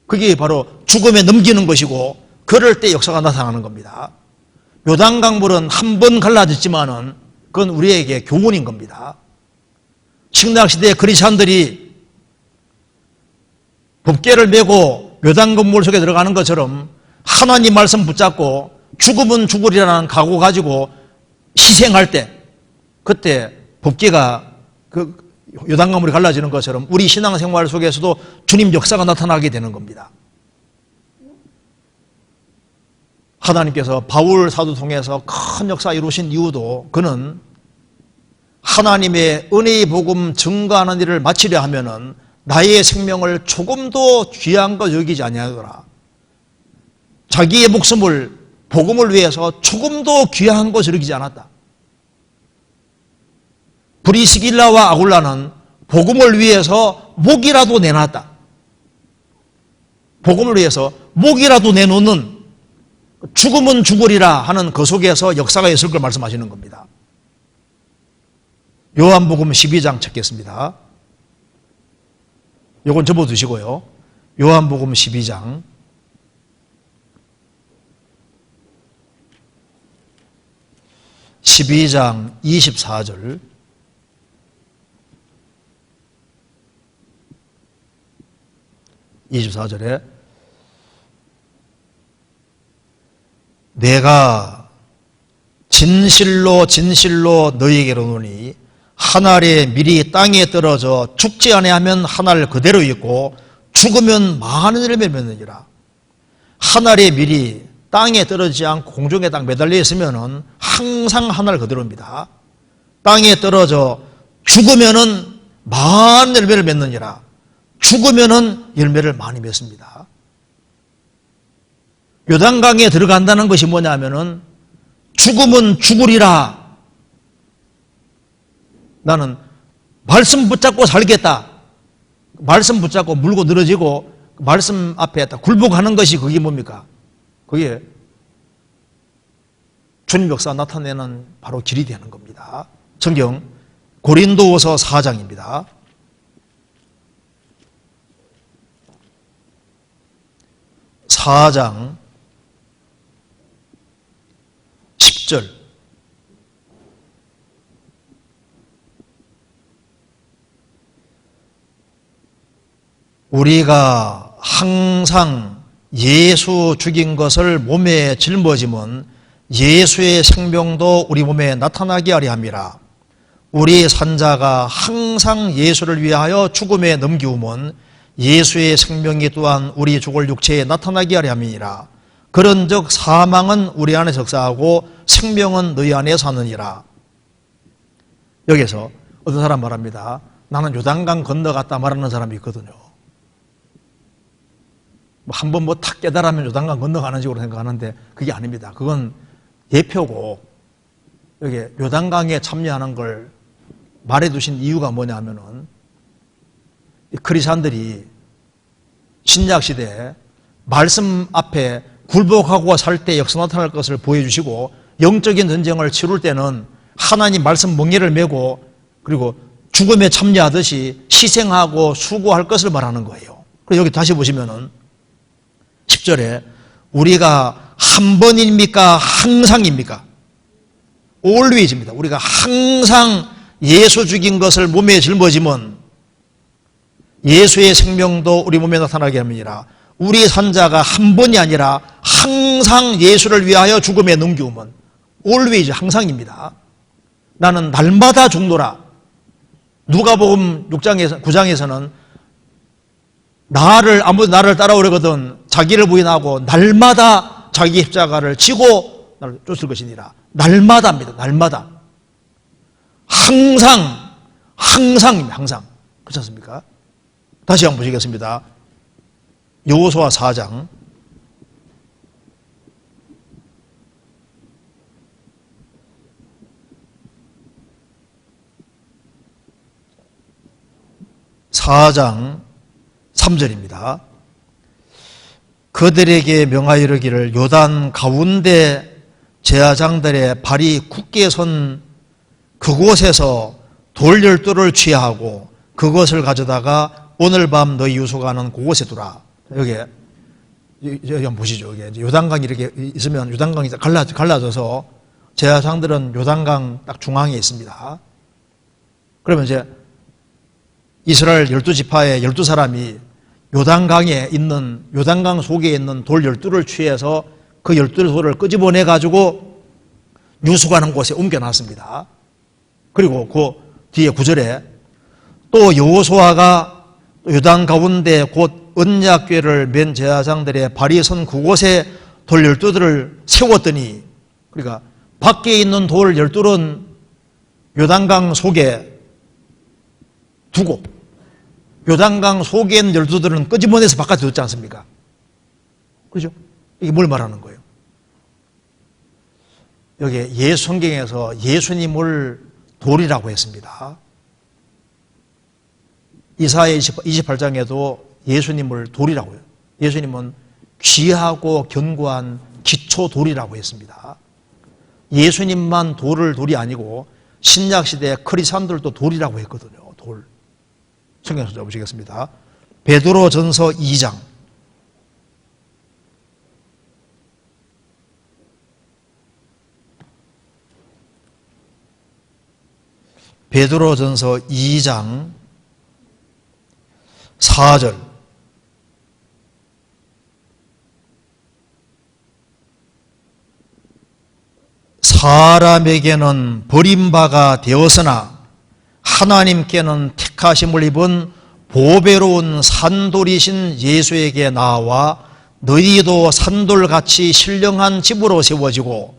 그게 바로 죽음에 넘기는 것이고 그럴 때 역사가 나타나는 겁니다. 요단강 물은 한 번 갈라졌지만은 그건 우리에게 교훈인 겁니다. 신약시대의 그리스도인들이 법궤를 메고 요단강 물 속에 들어가는 것처럼 하나님 말씀 붙잡고 죽으면 죽으리라는 각오 가지고 희생할 때 그때 법궤가 그 요단강 물이 갈라지는 것처럼 우리 신앙생활 속에서도 주님 역사가 나타나게 되는 겁니다. 하나님께서 바울 사도 통해서 큰 역사 이루신 이유도 그는 하나님의 은혜의 복음 증거하는 일을 마치려 하면은 나의 생명을 조금도 귀한 것 여기지 아니하더라. 자기의 목숨을 복음을 위해서 조금도 귀한 것을 여기지 않았다. 브리스길라와 아굴라는 복음을 위해서 목이라도 내놨다. 복음을 위해서 목이라도 내놓는 죽으면 죽으리라 하는 그 속에서 역사가 있을 걸 말씀하시는 겁니다. 요한복음 12장 찾겠습니다. 요건 접어두시고요. 요한복음 12장 24절 24절에 내가 진실로 진실로 너희에게로 노니 한 알의 밀이 땅에 떨어져 죽지 아니하면 한 알 그대로 있고 죽으면 많은 일을 맺느니라. 한 알의 밀이 땅에 떨어지지 않고 공중에 딱 매달려 있으면은 항상 한 알 그대로입니다. 땅에 떨어져 죽으면은 많은 열매를 맺느니라. 죽으면은 열매를 많이 맺습니다. 요단강에 들어간다는 것이 뭐냐면은 죽으면 죽으리라. 나는 말씀 붙잡고 살겠다. 말씀 붙잡고 물고 늘어지고 말씀 앞에 딱 굴복하는 것이 그게 뭡니까? 그게 주님 역사 나타내는 바로 길이 되는 겁니다. 성경 고린도후서 4장입니다. 4장 10절. 우리가 항상 예수 죽인 것을 몸에 짊어지면 예수의 생명도 우리 몸에 나타나게 하려 함이라. 우리 산자가 항상 예수를 위하여 죽음에 넘기우면 예수의 생명이 또한 우리 죽을 육체에 나타나게 하려 함이니라. 그런즉 사망은 우리 안에 역사하고 생명은 너희 안에 사느니라. 여기서 어떤 사람 말합니다. 나는 요단강 건너갔다 말하는 사람이 있거든요. 한번 탁 깨달으면 요단강 건너가는 식으로 생각하는데 그게 아닙니다. 그건 예표고, 여기 요단강에 참여하는 걸 말해두신 이유가 뭐냐면은 크리스찬들이 신약시대에 말씀 앞에 굴복하고 살 때 역사 나타날 것을 보여주시고, 영적인 전쟁을 치룰 때는 하나님 말씀 멍에를 메고 그리고 죽음에 참여하듯이 희생하고 수고할 것을 말하는 거예요. 그리고 여기 다시 보시면은 10절에 우리가 한 번입니까? 항상입니까? always입니다. 우리가 항상 예수 죽인 것을 몸에 짊어지면 예수의 생명도 우리 몸에 나타나게 합니다. 우리 산자가 한 번이 아니라 항상 예수를 위하여 죽음에 넘기우면 always 항상입니다. 나는 날마다 죽노라. 누가복음 9장에서는 아무도 나를 따라오려거든 자기를 부인하고 날마다 자기 십자가를 지고 나를 쫓을 것이니라. 날마다입니다. 날마다. 항상입니다. 항상. 그렇지 않습니까? 다시 한번 보시겠습니다. 여호수아 4장 3절입니다. 그들에게 명하여 이르기를 요단 가운데 제사장들의 발이 굳게 선 그곳에서 돌 12를 취하고 그것을 가져다가 오늘 밤 너희 유숙하는 그곳에 두라. 여기 한번 보시죠. 여기 요단강이 이렇게 있으면 요단강이 갈라져서 제사장들은 요단강 딱 중앙에 있습니다. 그러면 이제 이스라엘 12지파의 12사람이 요단강 속에 있는 돌 12를 취해서 그 12돌을 끄집어내 가지고 유숙하는 곳에 옮겨놨습니다. 그리고 그 뒤에 9절에 또 여호수아가 요단 가운데 곧 언약궤를 맨 제사장들의 발이 선 그곳에 돌 12돌을 세웠더니, 그러니까 밖에 있는 돌 12돌은 요단강 속에 두고 요단강 속에 있는 12돌은 끄집어내서 바깥에 뒀지 않습니까? 그죠? 이게 뭘 말하는 거예요? 여기 성경에서 예수님을 돌이라고 했습니다. 이사야 28장에도 예수님을 돌이라고 해요. 예수님은 귀하고 견고한 기초 돌이라고 했습니다. 예수님만 돌이 아니고 신약시대 크리스찬들도 돌이라고 했거든요. 돌. 성경에서 잡으시겠습니다. 베드로전서 2장 4절 사람에게는 버림바가 되었으나 하나님께는 택하심을 입은 보배로운 산돌이신 예수에게 나와 너희도 산돌같이 신령한 집으로 세워지고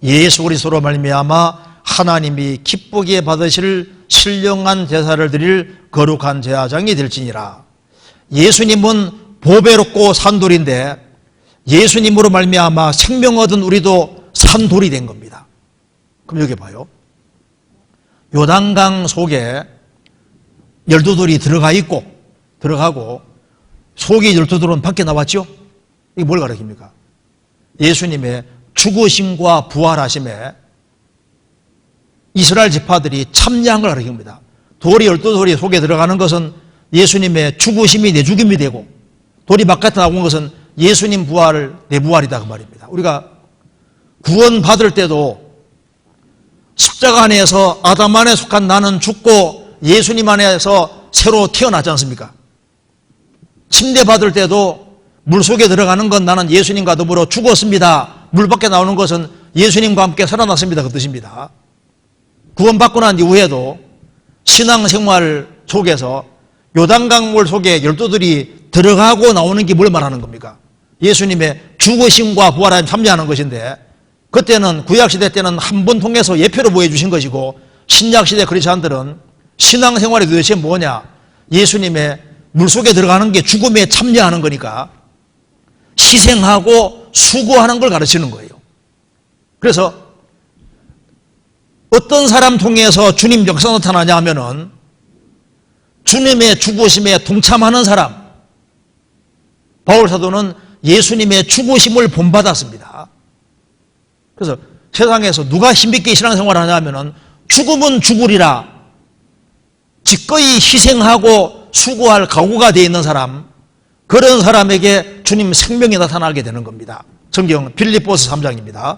예수 그리스도로 말미암아 하나님이 기쁘게 받으실 신령한 제사를 드릴 거룩한 제사장이 될지니라. 예수님은 보배롭고 산돌인데 예수님으로 말미암아 생명 얻은 우리도 산돌이 된 겁니다. 그럼 여기 봐요. 요단강 속에 12돌이 들어가고 속에 12돌은 밖에 나왔죠? 이게 뭘 가리킵니까? 예수님의 죽으심과 부활하심에 이스라엘 지파들이 참여한 걸 가리킵니다. 돌이 12돌이 속에 들어가는 것은 예수님의 죽으심이 내 죽음이 되고, 돌이 바깥에 나온 것은 예수님 부활을 내 부활이다 그 말입니다. 우리가 구원 받을 때도 십자가 안에서 아담 안에 속한 나는 죽고 예수님 안에서 새로 태어나지 않습니까? 침대 받을 때도 물속에 들어가는 건 나는 예수님과 더불어 죽었습니다. 물 밖에 나오는 것은 예수님과 함께 살아났습니다 그 뜻입니다. 구원받고 난 이후에도 신앙생활 속에서 요단강물 속에 12들이 들어가고 나오는 게 뭘 말하는 겁니까? 예수님의 죽으심과 부활에 참여하는 것인데, 그때는 구약시대 때는 한 번 통해서 예표로 보여주신 것이고, 신약시대 크리스찬들은 신앙생활이 도대체 뭐냐? 예수님의 물속에 들어가는 게 죽음에 참여하는 거니까 희생하고 수고하는 걸 가르치는 거예요. 그래서 어떤 사람 통해서 주님 역사 나타나냐 하면은 주님의 죽으심에 동참하는 사람. 바울사도는 예수님의 죽으심을 본받았습니다. 그래서 세상에서 누가 힘있게 신앙생활을 하냐 하면은 죽으면 죽으리라 기꺼이 희생하고 수고할 각오가 되어 있는 사람, 그런 사람에게 주님 생명이 나타나게 되는 겁니다. 성경 빌립보서 3장입니다.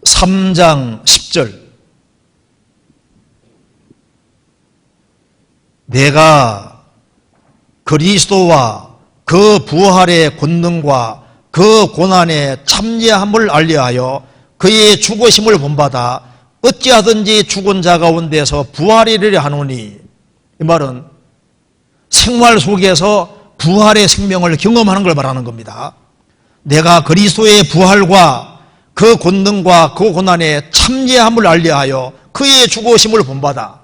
3장 10절. 내가 그리스도와 그 부활의 권능과 그 고난의 참여함을 알려하여 그의 죽으심을 본받아 어찌하든지 죽은 자 가운데서 부활이르려 하노니, 이 말은 생활 속에서 부활의 생명을 경험하는 걸 말하는 겁니다. 내가 그리스도의 부활과 그 권능과 그 고난의 참여함을 알려하여 그의 죽으심을 본받아.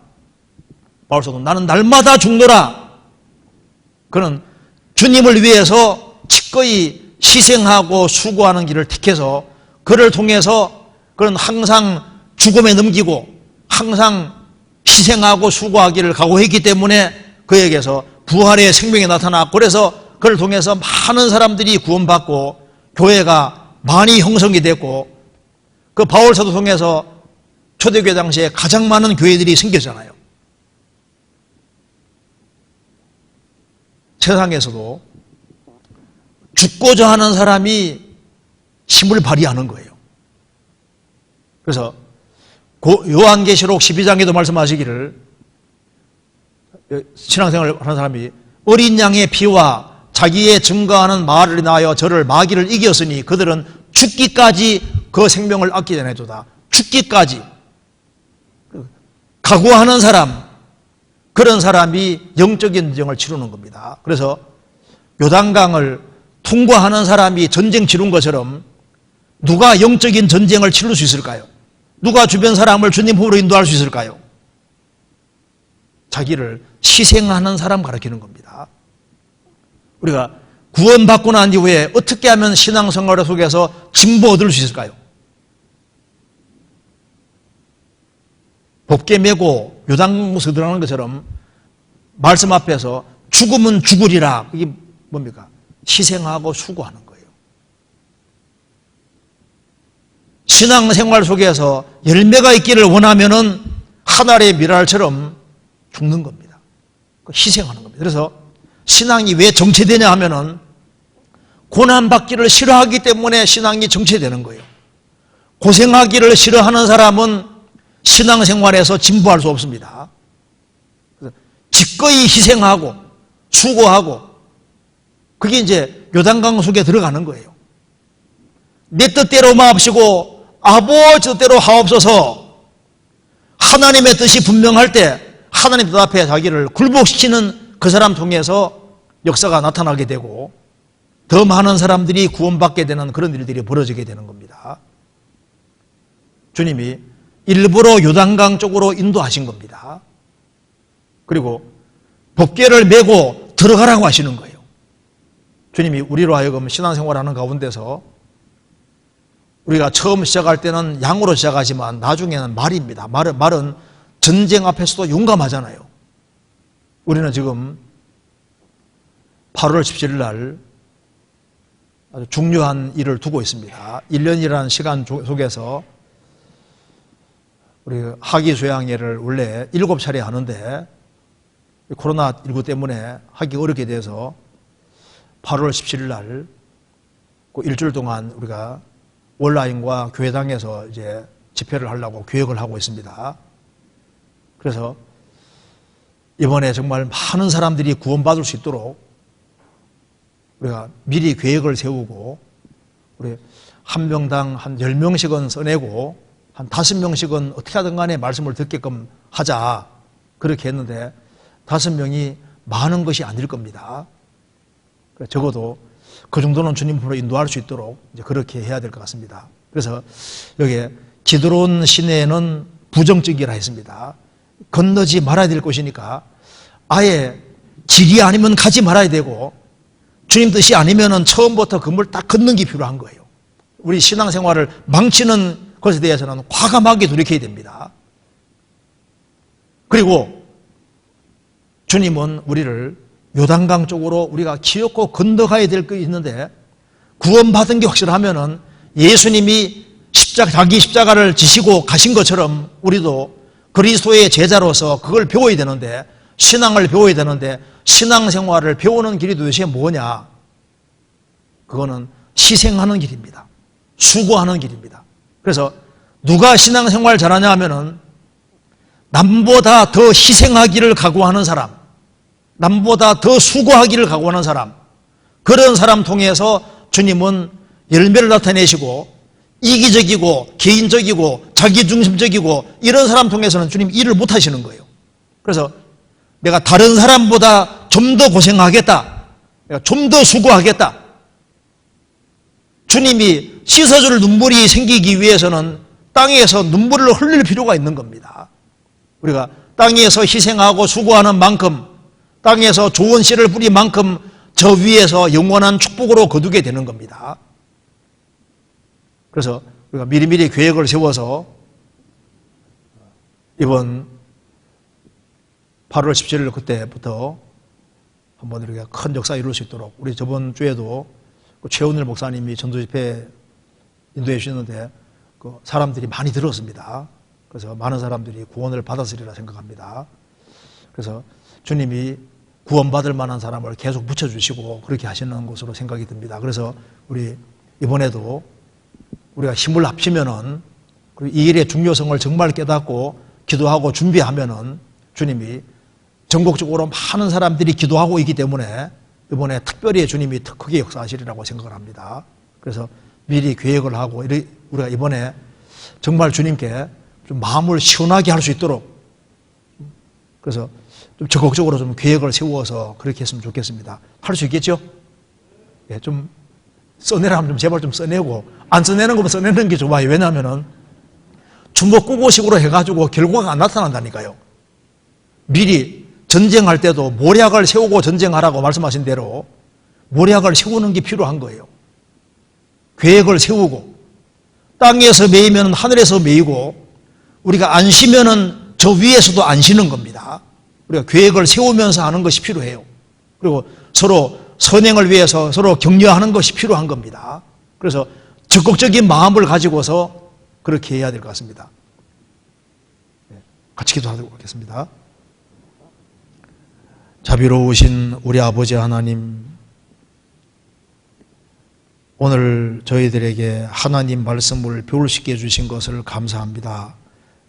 바울사도 나는 날마다 죽노라. 그는 주님을 위해서 기꺼이 희생하고 수고하는 길을 택해서 그를 통해서 그는 항상 죽음에 넘기고 항상 희생하고 수고하기를 각오했기 때문에 그에게서 부활의 생명이 나타났고, 그래서 그를 통해서 많은 사람들이 구원받고 교회가 많이 형성이 됐고, 그 바울사도 통해서 초대교회 당시에 가장 많은 교회들이 생겼잖아요. 세상에서도 죽고자 하는 사람이 힘을 발휘하는 거예요. 그래서 요한계시록 12장에도 말씀하시기를, 신앙생활을 하는 사람이 어린 양의 피와 자기의 증거하는 말을 인하여 저를 마귀를 이겼으니 그들은 죽기까지 그 생명을 아끼지 않아도다. 죽기까지 각오하는 사람, 그런 사람이 영적인 전쟁을 치르는 겁니다. 그래서 요단강을 통과하는 사람이 전쟁 치른 것처럼 누가 영적인 전쟁을 치를 수 있을까요? 누가 주변 사람을 주님 품으로 인도할 수 있을까요? 자기를 희생하는 사람 가르치는 겁니다. 우리가 구원받고 난 이후에 어떻게 하면 신앙생활 속에서 진보 얻을 수 있을까요? 법궤 메고 요단강에서 들어가는 것처럼 말씀 앞에서 죽으면 죽으리라. 이게 뭡니까? 희생하고 수고하는 거예요. 신앙생활 속에서 열매가 있기를 원하면은 한 알의 밀알처럼 죽는 겁니다. 희생하는 겁니다. 그래서 신앙이 왜 정체되냐 하면은 고난받기를 싫어하기 때문에 신앙이 정체되는 거예요. 고생하기를 싫어하는 사람은 신앙생활에서 진보할 수 없습니다. 그래서 기꺼이 희생하고 수고하고, 그게 이제 요단강 속에 들어가는 거예요. 내 뜻대로 마옵시고 아버지 뜻대로 하옵소서. 하나님의 뜻이 분명할 때 하나님 뜻 앞에 자기를 굴복시키는 그 사람 통해서 역사가 나타나게 되고 더 많은 사람들이 구원받게 되는 그런 일들이 벌어지게 되는 겁니다. 주님이 일부러 요단강 쪽으로 인도하신 겁니다. 그리고 법궤를 메고 들어가라고 하시는 거예요. 주님이 우리로 하여금 신앙생활하는 가운데서 우리가 처음 시작할 때는 양으로 시작하지만 나중에는 말입니다. 말은 전쟁 앞에서도 용감하잖아요. 우리는 지금 8월 17일 날 아주 중요한 일을 두고 있습니다. 1년이라는 시간 속에서 우리 학위수양회를 원래 7차례 하는데 코로나19 때문에 하기 어렵게 돼서 8월 17일 날 그 일주일 동안 우리가 온라인과 교회당에서 이제 집회를 하려고 계획을 하고 있습니다. 그래서 이번에 정말 많은 사람들이 구원받을 수 있도록 우리가 미리 계획을 세우고 우리 한 명당 한 10명씩은 써내고 한 5명씩은 어떻게 하든 간에 말씀을 듣게끔 하자 그렇게 했는데 5명이 많은 것이 아닐 겁니다. 적어도 그 정도는 주님으로 인도할 수 있도록 이제 그렇게 해야 될 것 같습니다. 그래서 여기에 기드론 시내에는 부정적이라 했습니다. 건너지 말아야 될 곳이니까 아예 길이 아니면 가지 말아야 되고 주님 뜻이 아니면은 처음부터 건물 딱 걷는 게 필요한 거예요. 우리 신앙생활을 망치는 것에 대해서는 과감하게 돌이켜야 됩니다. 그리고 주님은 우리를 요단강 쪽으로 우리가 기어코 건너가야 될 게 있는데 구원받은 게 확실하면은 예수님이 자기 십자가를 지시고 가신 것처럼 우리도 그리스도의 제자로서 그걸 배워야 되는데 신앙을 배워야 되는데 신앙생활을 배우는 길이 도대체 뭐냐? 그거는 희생하는 길입니다. 수고하는 길입니다. 그래서 누가 신앙생활 잘하냐 하면은 남보다 더 희생하기를 각오하는 사람, 남보다 더 수고하기를 각오하는 사람, 그런 사람 통해서 주님은 열매를 나타내시고 이기적이고 개인적이고 자기중심적이고 이런 사람 통해서는 주님 일을 못 하시는 거예요. 그래서 내가 다른 사람보다 좀 더 고생하겠다, 내가 좀 더 수고하겠다, 주님이 씻어줄 눈물이 생기기 위해서는 땅에서 눈물을 흘릴 필요가 있는 겁니다. 우리가 땅에서 희생하고 수고하는 만큼, 땅에서 좋은 씨를 뿌린 만큼 저 위에서 영원한 축복으로 거두게 되는 겁니다. 그래서 우리가 미리미리 계획을 세워서 이번 8월 17일 그때부터 한번 이렇게 큰 역사 이룰 수 있도록, 우리 저번 주에도 최은일 목사님이 전도집회 인도해 주셨는데 그 사람들이 많이 들었습니다. 그래서 많은 사람들이 구원을 받았으리라 생각합니다. 그래서 주님이 구원받을 만한 사람을 계속 붙여주시고 그렇게 하시는 것으로 생각이 듭니다. 그래서 우리 이번에도 우리가 힘을 합치면은 이 일의 중요성을 정말 깨닫고 기도하고 준비하면은 주님이 전국적으로 많은 사람들이 기도하고 있기 때문에 이번에 특별히 주님이 더 크게 역사하시리라고 생각을 합니다. 그래서 미리 계획을 하고 우리가 이번에 정말 주님께 좀 마음을 시원하게 할 수 있도록, 그래서 좀 적극적으로 좀 계획을 세워서 그렇게 했으면 좋겠습니다. 할 수 있겠죠? 예, 좀 써내라면 좀 제발 좀 써내고, 안 써내는 거면 써내는 게 좋아요. 왜냐하면은 주먹구구식으로 해가지고 결과가 안 나타난다니까요. 미리 전쟁할 때도 모략을 세우고 전쟁하라고 말씀하신 대로 모략을 세우는 게 필요한 거예요. 계획을 세우고, 땅에서 매이면 하늘에서 매이고, 우리가 안 쉬면은 저 위에서도 안 쉬는 겁니다. 우리가 계획을 세우면서 하는 것이 필요해요. 그리고 서로 선행을 위해서 서로 격려하는 것이 필요한 겁니다. 그래서 적극적인 마음을 가지고서 그렇게 해야 될 것 같습니다. 같이 기도하도록 하겠습니다. 자비로우신 우리 아버지 하나님, 오늘 저희들에게 하나님 말씀을 배울 수 있게 해주신 것을 감사합니다.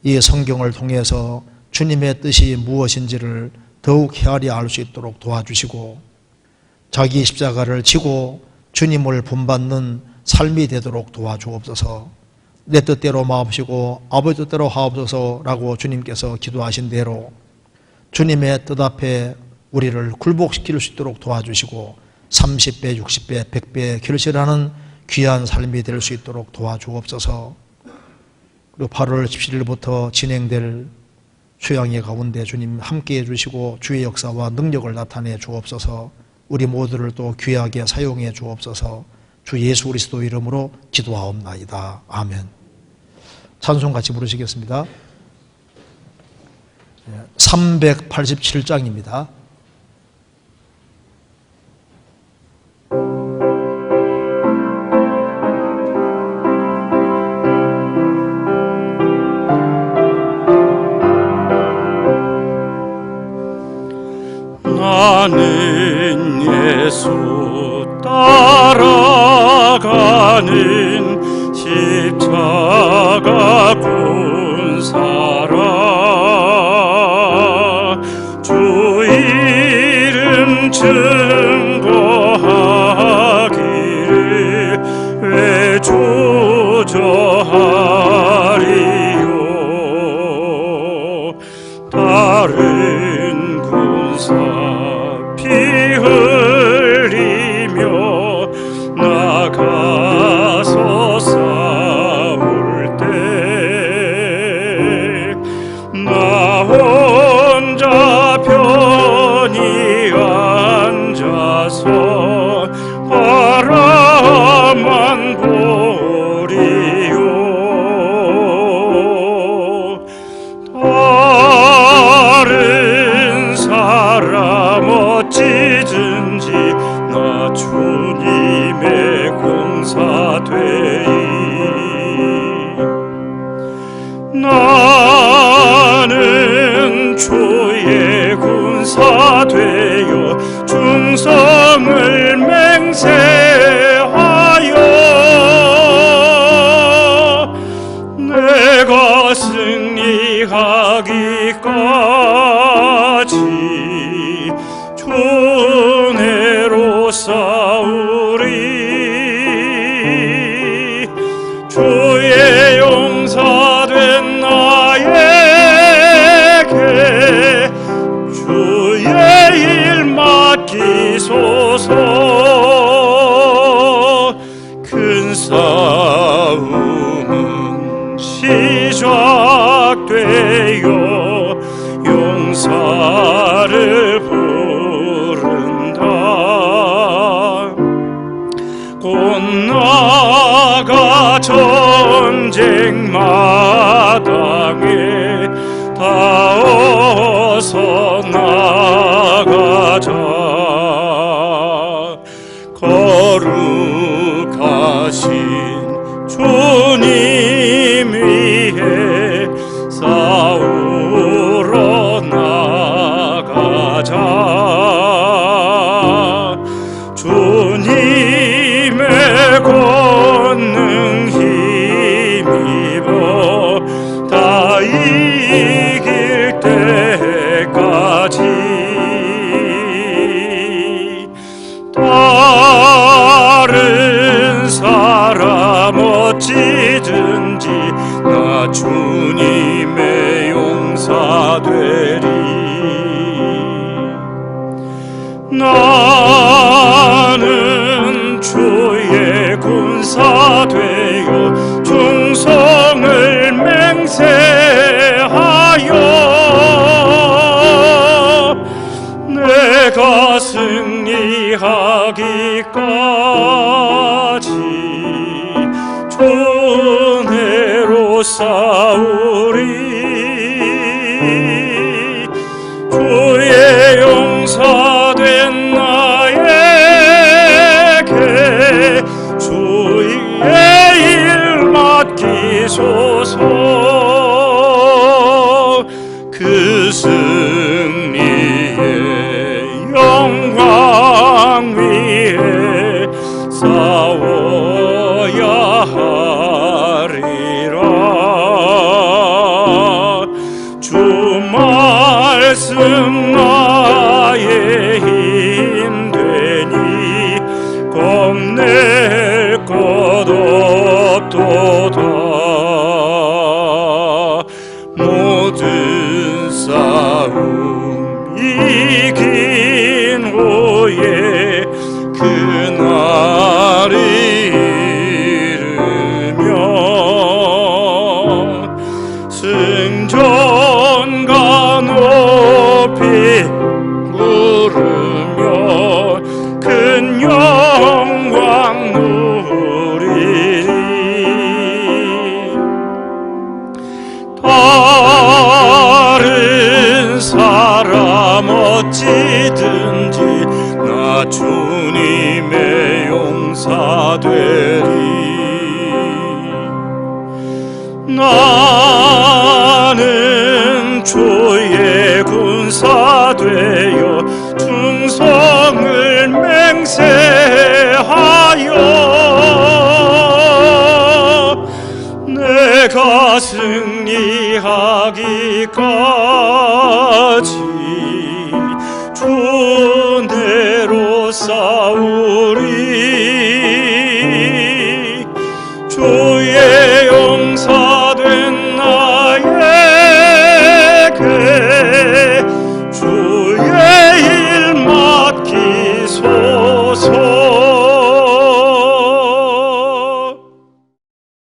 이 성경을 통해서 주님의 뜻이 무엇인지를 더욱 헤아려 알 수 있도록 도와주시고, 자기 십자가를 지고 주님을 본받는 삶이 되도록 도와주옵소서. 내 뜻대로 마옵시고 아버지 뜻대로 하옵소서라고 주님께서 기도하신 대로 주님의 뜻 앞에 우리를 굴복시킬 수 있도록 도와주시고 30배, 60배, 100배 결실하는 귀한 삶이 될 수 있도록 도와주옵소서. 그리고 8월 17일부터 진행될 수양회 가운데 주님 함께해 주시고 주의 역사와 능력을 나타내 주옵소서. 우리 모두를 또 귀하게 사용해 주옵소서. 주 예수 그리스도 이름으로 기도하옵나이다. 아멘. 찬송 같이 부르시겠습니다. 387장입니다. 나는 예수 따라가는 십자가 군사라. 주 이름 증거하기를 왜 주저하리요. 다른 군사 피 흘리며 나가서 싸울 때 나 혼자 편히 앉아서 바라만 보리요. 다른 사람 어찌든지 나 주님의 공사되이. 나는 주의 군사되어 충성을 맹세하여 내가 승리하기까지 주내로 싸우리. 주의 용사된 나에게 주의 일 맡기소서. 큰 싸움은 시작되어 용사를 부른다. 곧 나가 전쟁 마당에 다 어서 나가자. 거룩하신 주님 위해 싸우러 나가자. 주님의 권능 힘입어 다 이길 때까지. 다른 사람 어찌든지 나 주님의 용사 되리. 나는 주의 군사 되어 충성을 맹세하여 내가 승리하기까지 주내로 싸우리. 주의 용사된 나에게 주의 일 맡기소서. 그 승리의 영광 위에 싸워야 하리라. 주 말씀 나의 힘 되니 겁낼 것 없도다. 모든 싸움 이기 어찌든지 나 주님의 용사되리. 나는 주의 군사 되어 충성을 맹세하여 내가 승리하기까지 주 내로 싸우리. 주의 용사된 나에게 주의